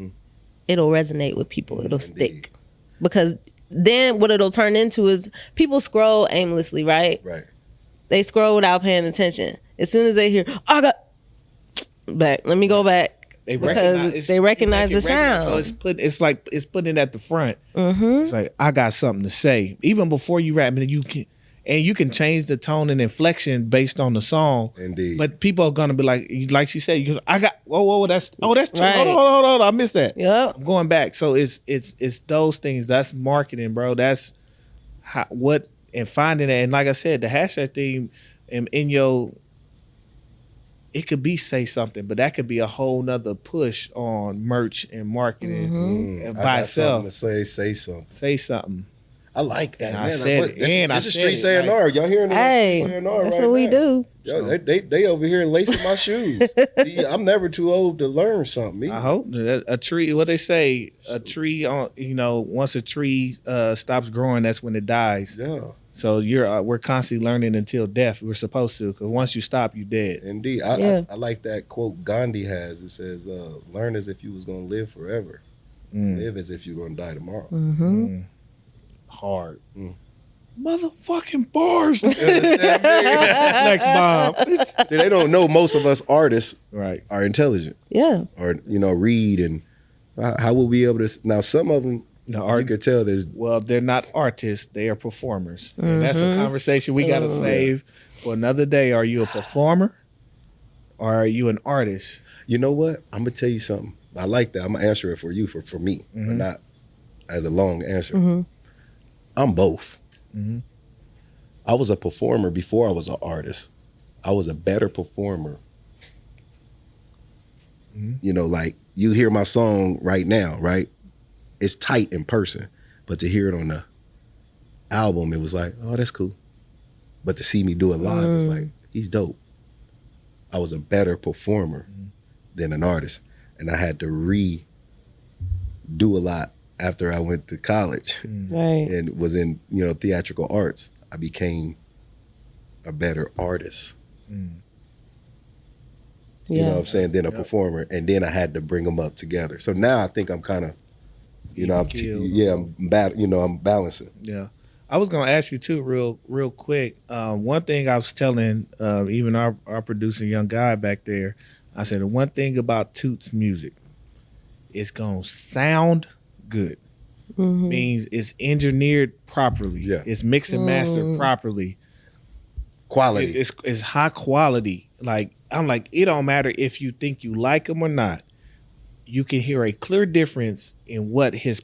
it'll resonate with people. It'll stick. Because then what it'll turn into is people scroll aimlessly, right? Right. They scroll without paying attention. As soon as they hear, I got back, let me go back. They recognize the sound. So it's putting it at the front. It's like, I got something to say. Even before you rap, and you can change the tone and inflection based on the song. Indeed. But people are gonna be like she said, I got that's true. Right. Hold on, I missed that. Yep. I'm going back. So it's those things. That's marketing, bro. That's and finding that. And like I said, the hashtag theme in your, it could be say something, but that could be a whole nother push on merch and marketing and by itself. To say something. Say something. I like that. And man. I said it. This is Streets A&R. Y'all hearing this? Hey, A&R that's right what we now. do. Yo, they over here lacing my shoes. See, I'm never too old to learn something. I hope a tree. What they say, a tree on. Once a tree stops growing, that's when it dies. Yeah. So we're constantly learning until death. We're supposed to, because once you stop, you're dead. Indeed. I like that quote Gandhi has. It says, "Learn as if you was gonna live forever. Live as if you're gonna die tomorrow." Hard. Motherfucking bars. You understand me? Next bomb. See, they don't know most of us artists are intelligent. Yeah. Or read, and how will we be able to? Now, some of them. You could tell they're not artists, they are performers. And that's a conversation we got to save for another day. Are you a performer or are you an artist? You know what? I'm going to tell you something. I like that. I'm going to answer it for you, for me, but not as a long answer. I'm both. I was a performer before I was an artist. I was a better performer. Like you hear my song right now, right? It's tight in person, but to hear it on the album, it was like, oh, that's cool. But to see me do it live, it's like, he's dope. I was a better performer than an artist, and I had to redo a lot after I went to college and was in theatrical arts. I became a better artist. You know what I'm saying? Than a performer, and then I had to bring them up together. So now I think I'm kind of. I'm balancing. Yeah, I was gonna ask you too, real quick. One thing I was telling even our producer, young guy back there, I said the one thing about Toot's music, it's gonna sound good. Means it's engineered properly. Yeah, it's mixed and mastered properly. Quality. It's high quality. Like I'm like, it don't matter if you think you like them or not. You can hear a clear difference in what his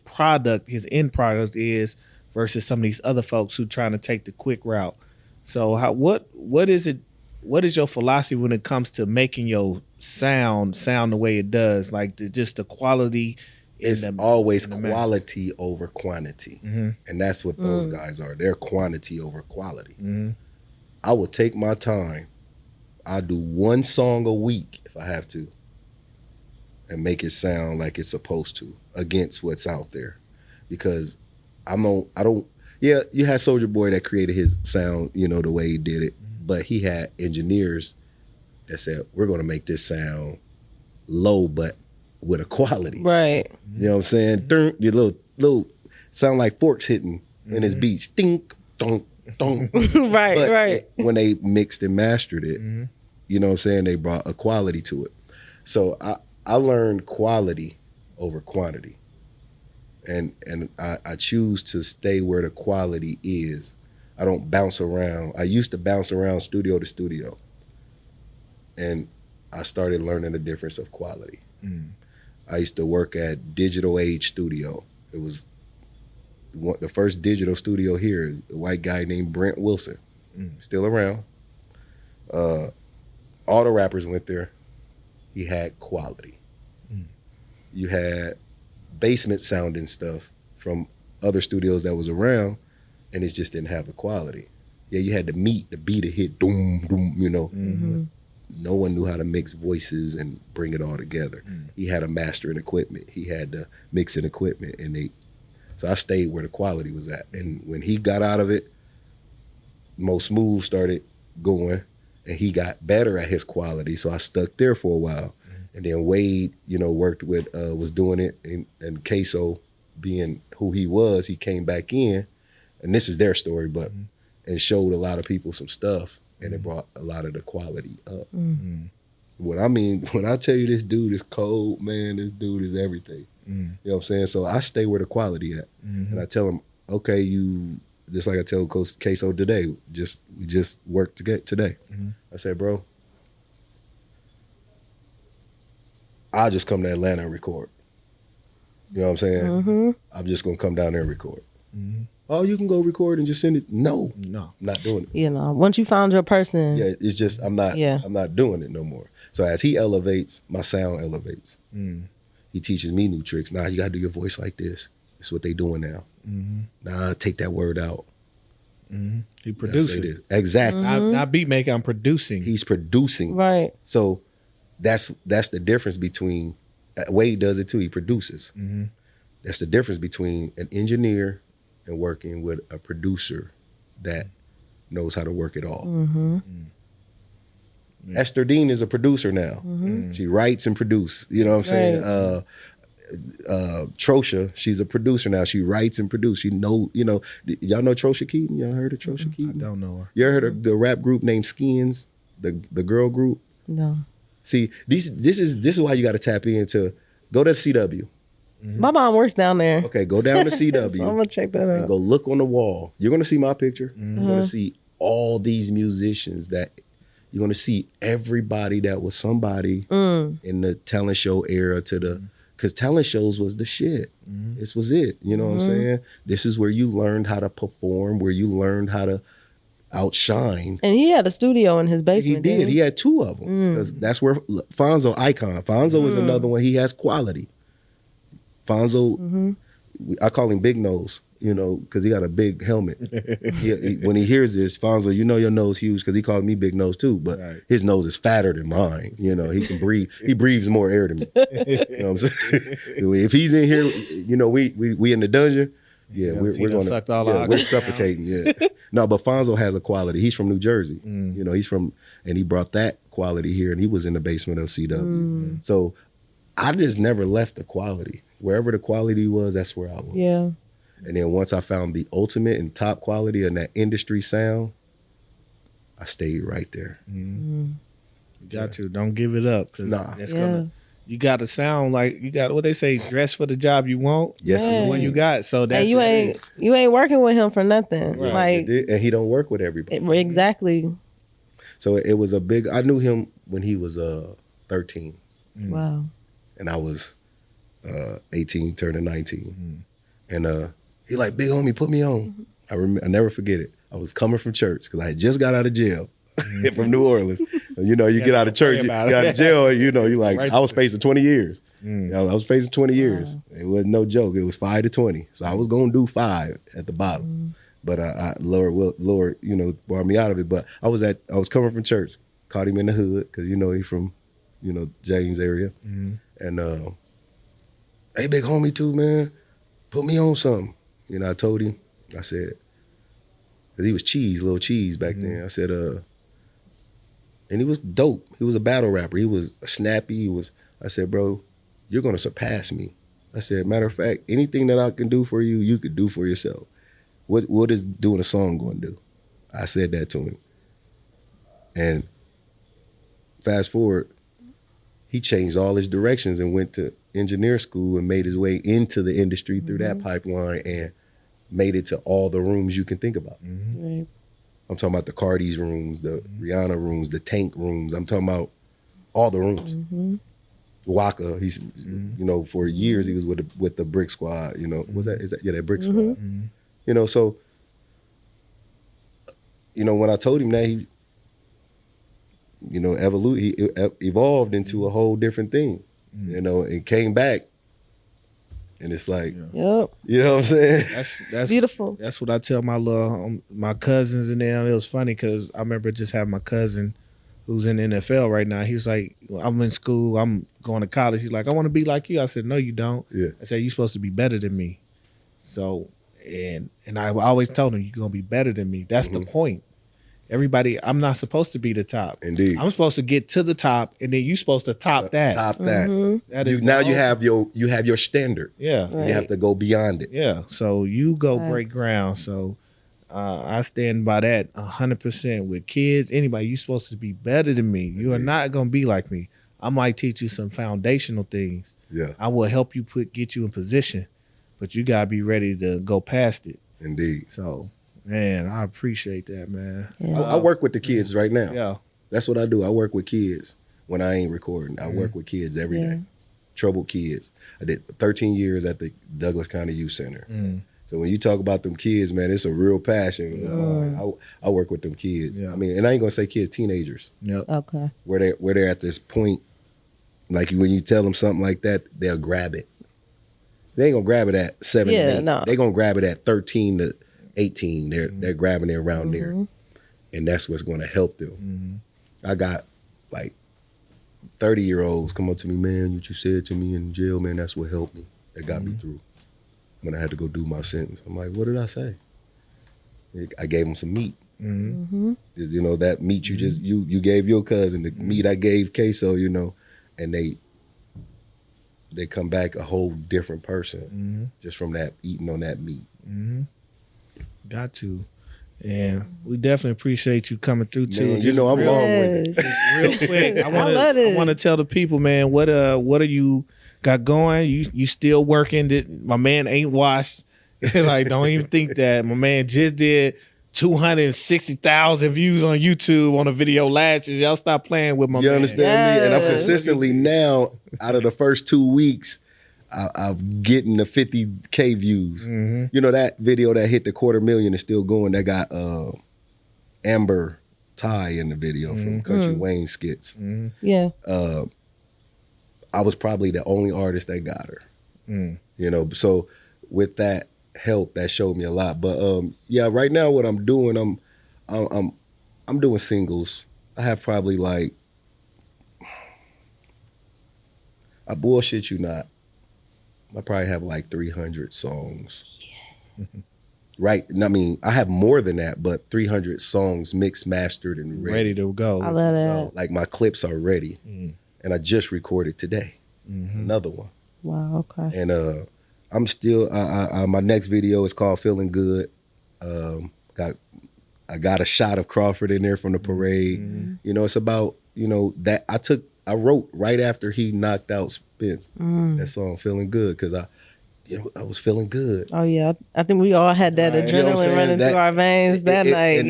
end product is versus some of these other folks who trying to take the quick route. So what is it? What is your philosophy when it comes to making your sound the way it does? Like just the quality. It's always quality over quantity. And that's what those guys are. They're quantity over quality. I will take my time. I'll do one song a week if I have to, and make it sound like it's supposed to against what's out there. Because you had Soulja Boy that created his sound, the way he did it, but he had engineers that said, we're going to make this sound low, but with a quality. Right. You know what I'm saying? Your little sound like forks hitting in his beats. Dink, donk, donk. Right. When they mixed and mastered it, you know what I'm saying? They brought a quality to it. So I learned quality over quantity, and I choose to stay where the quality is, I don't bounce around. I used to bounce around studio to studio. And I started learning the difference of quality. I used to work at Digital Age Studio. It was the first digital studio here. Is a white guy named Brent Wilson, still around. All the rappers went there. He had quality. You had basement sounding stuff from other studios that was around, and it just didn't have the quality. Yeah, you had the beat a hit, doom, doom, you know. No one knew how to mix voices and bring it all together. He had a mastering equipment. He had the mixing equipment, so I stayed where the quality was at. And when he got out of it, Mo Smooth started going, and he got better at his quality. So I stuck there for a while. And then Wade, you know, worked with, was doing it, and Queso being who he was, he came back in, and this is their story, but and showed a lot of people some stuff, and it brought a lot of the quality up. What I mean, when I tell you this dude is cold, man, this dude is everything. You know what I'm saying? So I stay where the quality at, and I tell him, okay, you, just like I tell Queso today, we just worked to get today. I said, bro, I'll just come to Atlanta and record. You know what I'm saying? I'm just gonna come down there and record. Oh, you can go record and just send it. No, I'm not doing it. You know, once you found your person. Yeah, it's just I'm not doing it no more. So as he elevates, my sound elevates. He teaches me new tricks. Nah, you gotta do your voice like this. It's what they doing now. Nah, take that word out. He producing. Exactly. Not beat making, I'm producing. He's producing. Right. So that's the difference between, Wade does it too, he produces. That's the difference between an engineer and working with a producer that knows how to work it all. Esther Dean is a producer now. She writes and produces. You know what I'm saying? Trosha, she's a producer now. She writes and produces. She y'all know Trosha Keaton? Y'all heard of Trosha Keaton? I don't know her. You ever heard of the rap group named Skins? The girl group? No. See, this is why you got to tap into, go to CW. My mom works down there. Okay, go down to CW. So I'm gonna check that out. And go look on the wall. You're gonna see my picture. You're gonna see all these musicians that you're gonna see everybody that was somebody in the talent show era because talent shows was the shit. This was it. You know what I'm saying? This is where you learned how to perform, where you learned how to outshine. And he had a studio in his basement. He did. He had two of them. Because that's where Fonzo Icon. Fonzo is another one. He has quality. Fonzo, I call him Big Nose, because he got a big helmet. When he hears this, Fonzo, your nose huge, because he called me Big Nose too, but his nose is fatter than mine. He can breathe. He breathes more air than me. You know what I'm saying? If he's in here, we in the dungeon. Yeah, we're going to suck all our we're suffocating. Yeah, no, but Fonzo has a quality. He's from New Jersey. He's from, and he brought that quality here, and he was in the basement of CW. So I just never left the quality. Wherever the quality was, that's where I was. Yeah. And then once I found the ultimate and top quality in that industry sound, I stayed right there. You got to. Don't give it up. That's you got to sound like, you got, what they say, dress for the job you want. Yes, the one you got. So that's and you ain't working with him for nothing. Right. And he don't work with everybody. Exactly. So it was I knew him when he was 13. Wow. And I was 18, turning 19. And he like, big homie, put me on. I never forget it. I was coming from church because I had just got out of jail from New Orleans. You get out of church, you got out of jail, you like, I was facing 20 years. I was facing 20 years. It wasn't no joke. It was 5 to 20. So I was going to do 5 at the bottom. But Lord, brought me out of it. But I was coming from church, caught him in the hood because, he's from, James area. And, hey, big homie too, man, put me on something. I told him, I said, because he was Little Cheese back then. I said, and he was dope. He was a battle rapper. He was snappy. I said, bro, you're going to surpass me. I said, matter of fact, anything that I can do for you, you could do for yourself. What is doing a song going to do? I said that to him. And fast forward, he changed all his directions and went to engineer school and made his way into the industry through that pipeline and made it to all the rooms you can think about. Right. I'm talking about the Cardi's rooms, the Rihanna rooms, the Tank rooms. I'm talking about all the rooms. Waka, he's you know, for years he was with the Brick Squad. You know, that Brick Squad. You know, so you know when I told him that he, you know, he evolved into a whole different thing. You know, and came back. And it's like, Yep. You know what I'm saying? That's beautiful. That's what I tell my cousins and them. It was funny because I remember just having my cousin who's in the NFL right now. He was like, I'm in school. I'm going to college. He's like, I want to be like you. I said, no, you don't. Yeah. I said, you're supposed to be better than me. So, and I always told him, you're going to be better than me. That's the point. Everybody, I'm not supposed to be the top. Indeed. I'm supposed to get to the top, and then you're supposed to top that. Top that. That is now you have your standard. Yeah. Right. You have to go beyond it. Yeah. So you go break Facts. ground. So I stand by that 100% with kids. Anybody, you're supposed to be better than me. You are not going to be like me. I might teach you some foundational things. Yeah. I will help you get you in position, but you got to be ready to go past it. Indeed. So, man, I appreciate that, man. Yeah. I work with the kids right now. Yeah. That's what I do. I work with kids when I ain't recording. I work with kids every day. Troubled kids. I did 13 years at the Douglas County Youth Center. So when you talk about them kids, man, it's a real passion. I work with them kids. Yeah. I mean, and I ain't gonna say kids, teenagers. Yep. Okay. Where they're at this point, like when you tell them something like that, they'll grab it. They ain't gonna grab it at 7 Yeah, to 8. no. They're gonna grab it at 13 to 18. They're grabbing it around there. And that's what's gonna help them. I got like 30-year-olds come up to me, man, what you said to me in jail, man, that's what helped me. That got me through when I had to go do my sentence. I'm like, what did I say? I gave them some meat. You know, that meat you just, you gave your cousin, the meat I gave Queso, you know, and they come back a whole different person just from that, eating on that meat. Got to. And we definitely appreciate you coming through too. Man, you know, I'm long with it. Real quick, I love it. want to tell the people, man, what are you got going? You still working? My man ain't washed. Like, don't even think that. My man just did 260,000 views on YouTube on a video last year. Y'all stop playing with my man. You understand me? And I'm Yes. consistently now, out of the first 2 weeks, I'm getting the 50K views. You know, that video that hit the 250,000 is still going. That got Amber Ty in the video from Country Wayne skits. Yeah. I was probably the only artist that got her. You know, so with that help, that showed me a lot. But yeah, right now what I'm doing, I'm doing singles. I have probably like, I bullshit you not, I probably have like 300 songs. Yeah. Right. I mean, I have more than that, but 300 songs mixed, mastered, and ready to go. I love that. Like my clips are ready. And I just recorded today. Another one. Wow. Okay. And I'm still, my next video is called Feeling Good. I got a shot of Crawford in there from the parade. You know, it's about, you know, that I wrote right after he knocked out Spence, that song Feeling Good, because I was feeling good. Oh yeah, I think we all had that You know what I'm adrenaline saying? running through our veins that night. And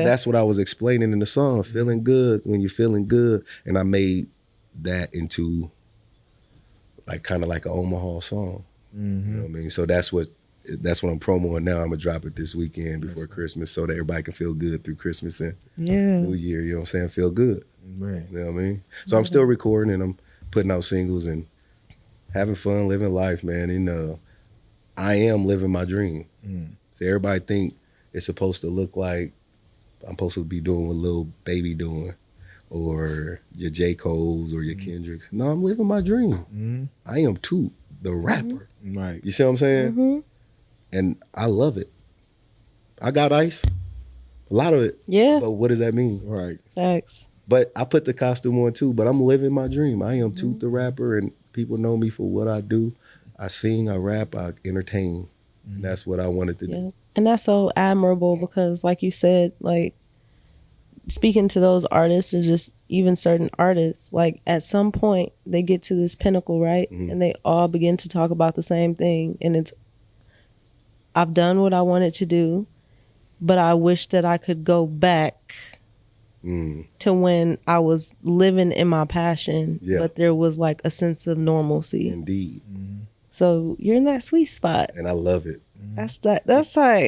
that's what I was explaining in the song, feeling good when you're feeling good. And I made that into like kind of like an Omaha song. You know what I mean? So that's what I'm promoting now. I'm gonna drop it this weekend before Christmas so that everybody can feel good through Christmas and New Year. You know what I'm saying? Feel good. Right. You know what I mean? So I'm still recording and I'm putting out singles and having fun, living life, man. And I am living my dream. So everybody think it's supposed to look like I'm supposed to be doing what Lil Baby doing, or your J. Cole's or your Kendricks. No, I'm living my dream. I am Toot, the rapper. Right. You see what I'm saying? And I love it. I got ice, a lot of it. Yeah. But what does that mean? Right. Facts. But I put the costume on too, but I'm living my dream. I am Toot the rapper, and people know me for what I do. I sing, I rap, I entertain. And that's what I wanted to do. And that's so admirable because like you said, like speaking to those artists or just even certain artists, like at some point they get to this pinnacle, right? And they all begin to talk about the same thing. And I've done what I wanted to do, but I wish that I could go back to when I was living in my passion, but there was like a sense of normalcy. Indeed. So you're in that sweet spot. And I love it. That's tight.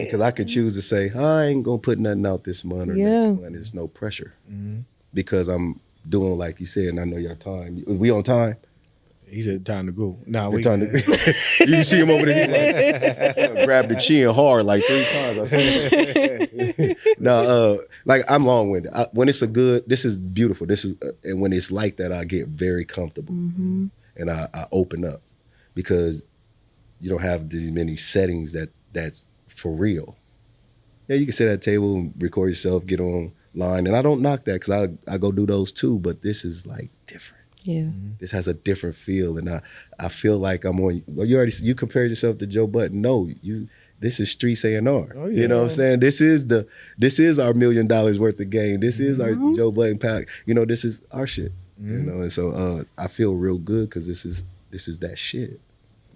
Because I could choose to say, I ain't going to put nothing out this month or next month. There's no pressure. Because I'm doing like you said, and I know your time. We on time? He said time to go. No, we time to You see him over there. He grab the chin hard like 3 times. I see. No, like I'm long-winded. When it's this is beautiful. This is, and when it's like that, I get very comfortable and I open up because you don't have these many settings that's for real. Yeah, you can sit at a table and record yourself, get online, and I don't knock that because I go do those too. But this is like different. Yeah, this has a different feel, and I feel like I'm on. Well, you compared yourself to Joe Budden. No, this is Streets A&R. Oh, yeah. You know what I'm saying? This is our $1 million worth of game. This is our Joe Budden pack. You know, this is our shit. You know, and so I feel real good because this is that shit.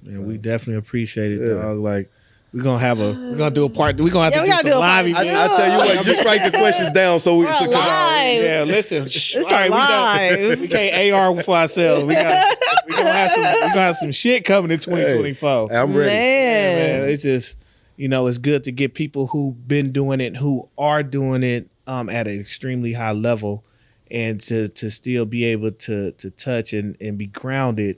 Yeah, we definitely appreciate it, dog. Like we're gonna do a part. We're gonna have to do some live events. I tell you what, just write the questions down so we live. Yeah, listen. It's live. We can't AR for ourselves. We gonna have some shit coming in 2024. Hey, I'm ready. Man, it's just it's good to get people who've been doing it, who are doing it at an extremely high level, and to still be able to touch and be grounded.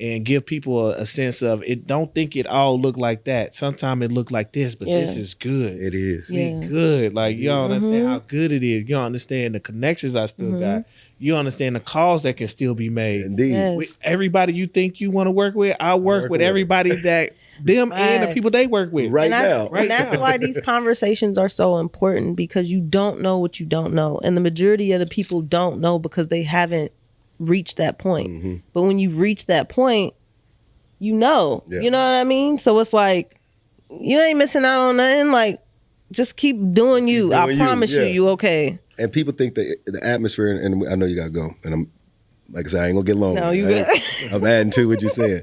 And give people a sense of it. Don't think it all look like that. Sometimes it look like this, but this is good. It is. Good. Like you don't understand how good it is. You don't understand the connections I still got. You understand the calls that can still be made. Indeed. Yes. Everybody you think you want to work with, I work with everybody that them and the people they work with right now. And that's why these conversations are so important because you don't know what you don't know, and the majority of the people don't know because they haven't reach that point. But when you reach that point, you know what I mean? So it's like, you ain't missing out on nothing. Like, just keep doing you. I promise you okay. And people think that the atmosphere, and I know you gotta go, and I'm, like I said, I ain't gonna get long. No, you good. I'm adding to what you're saying.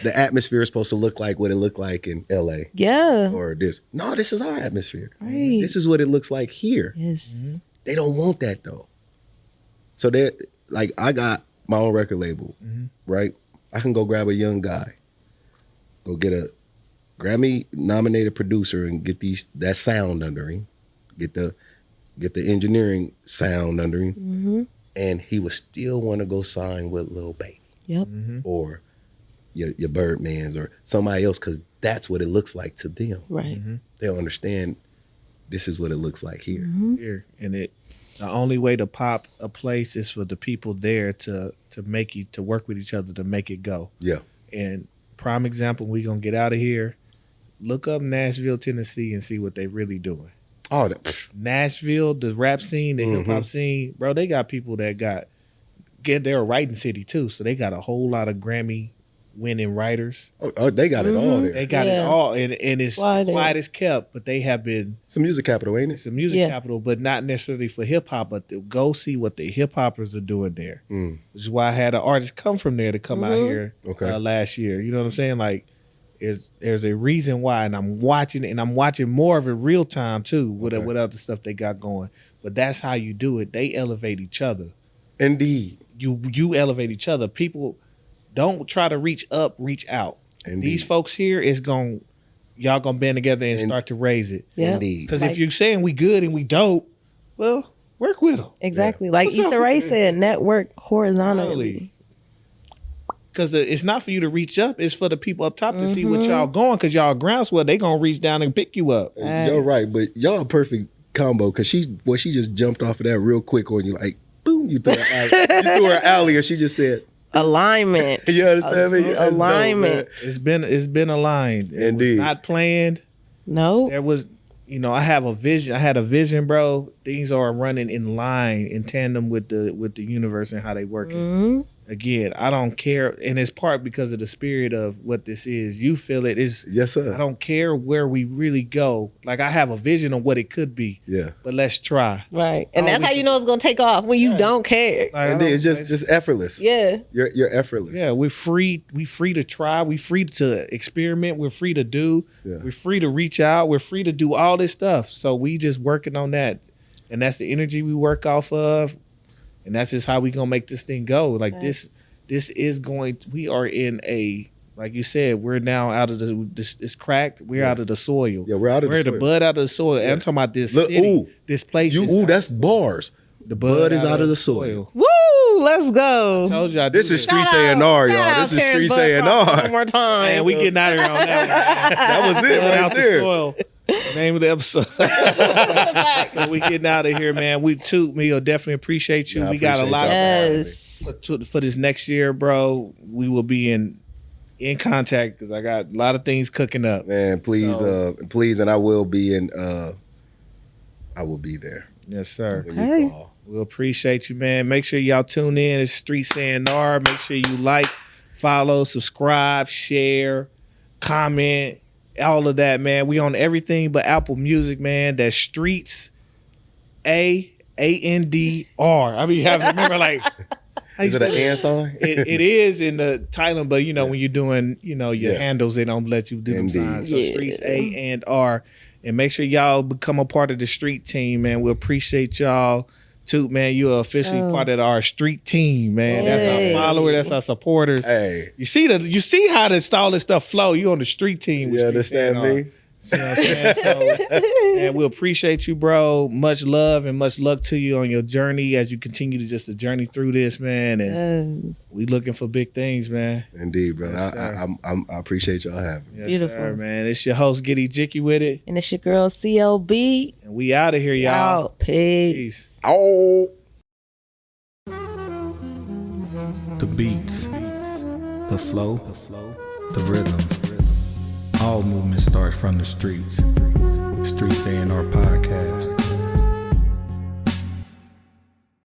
The atmosphere is supposed to look like what it looked like in LA. Yeah. Or this. No, this is our atmosphere. Right. This is what it looks like here. Yes. They don't want that though. So they like, I got my own record label, right? I can go grab a young guy, go get a Grammy nominated producer and get that sound under him, get the engineering sound under him, and he would still want to go sign with Lil Baby, or your Birdmans or somebody else, because that's what it looks like to them. Right. They'll understand this is what it looks like here. Here, and the only way to pop a place is for the people there to work with each other to make it go. Yeah. And prime example, we gonna get out of here. Look up Nashville, Tennessee, and see what they really doing. Oh, Nashville, the rap scene, the hip hop scene, bro. They got people that they're a writing city too, so they got a whole lot of Grammy winning writers. Oh, they got it all there. They got it all, and it's quiet as kept. But they have been some music capital, ain't it? Some music capital, but not necessarily for hip hop. But to go see what the hip hoppers are doing there. Which is why I had an artist come from there to come out here last year. You know what I'm saying? Like, there's a reason why, and I'm watching more of it real time too with other stuff they got going. But that's how you do it. They elevate each other. Indeed. You elevate each other. People. Don't try to reach up, reach out. Indeed. These folks here y'all gonna band together and start to raise it. Yeah. Indeed. Because if you're saying we good and we dope, well, work with them. Exactly. Like Issa Rae said, network horizontally. Because it's not for you to reach up, it's for the people up top to see what y'all going, because y'all groundswell, they gonna reach down and pick you up. You're right, but y'all a perfect combo, because she just jumped off of that real quick on you, like, boom, you threw her alley, and she just said, alignment. You understand me? Alignment. It's been aligned. Indeed. It was not planned. No. There was, I have a vision. I had a vision, bro. Things are running in line, in tandem with the universe and how they working. again, I don't care, and it's part because of the spirit of what this is. You feel it. Yes, sir. I don't care where we really go. Like, I have a vision of what it could be. Yeah. But let's try. Right. And that's how you know it's gonna take off, when you don't care. Like, It's just effortless. Yeah. You're effortless. Yeah, we're free. We free to try. We free to experiment. We're free to do. Yeah. We're free to reach out. We're free to do all this stuff. So we just working on that, and that's the energy we work off of, and that's just how we gonna make this thing go. Like this is going. We are in a, like you said, we're now out of it's cracked. We're out of the soil. Yeah, we're out of the soil. We're the bud out of the soil. And I'm talking about this Look, city, this place. That's bars. The bud is out of the soil. Woo! Let's go. I told you This is Streets A&R, y'all. This is Streets A&R. One more time. Man, we getting out of here on that one. That was it Bud right out the there. soil. Name of the episode. So we getting out of here, man. We Toot, me, definitely appreciate you. Yeah, we got a lot Yes. for this next year, bro. We will be in contact because I got a lot of things cooking up. Man, please, and I will be I will be there. Yes, sir. When you call. We'll appreciate you, man. Make sure y'all tune in. It's Streets A&R. Make sure you like, follow, subscribe, share, comment, all of that, man. We on everything but Apple Music, man. That's Streets A&R. I mean, you have to remember, like, is it an and sign? It is in the title, but when you're doing, your handles, they don't let you do them signs. So Streets A&R. And make sure y'all become a part of the street team, man. We appreciate y'all. Toot, man, you are officially part of our street team, man. That's our followers, that's our supporters. Hey. You see how all this stuff flow. You on the street team. You understand me? See what I'm saying? So, man, we appreciate you, bro. Much love and much luck to you on your journey as you continue to journey through this, man. And we looking for big things, man. Indeed, brother. Yes, I appreciate y'all having me. Yes, Beautiful, sir, man. It's your host, Giddy Jicky with it. And it's your girl, CLB. And we out of here, y'all. Out. Peace. Oh. The beats, the flow, the rhythm. All movement starts from the streets. Streets A&R Podcast.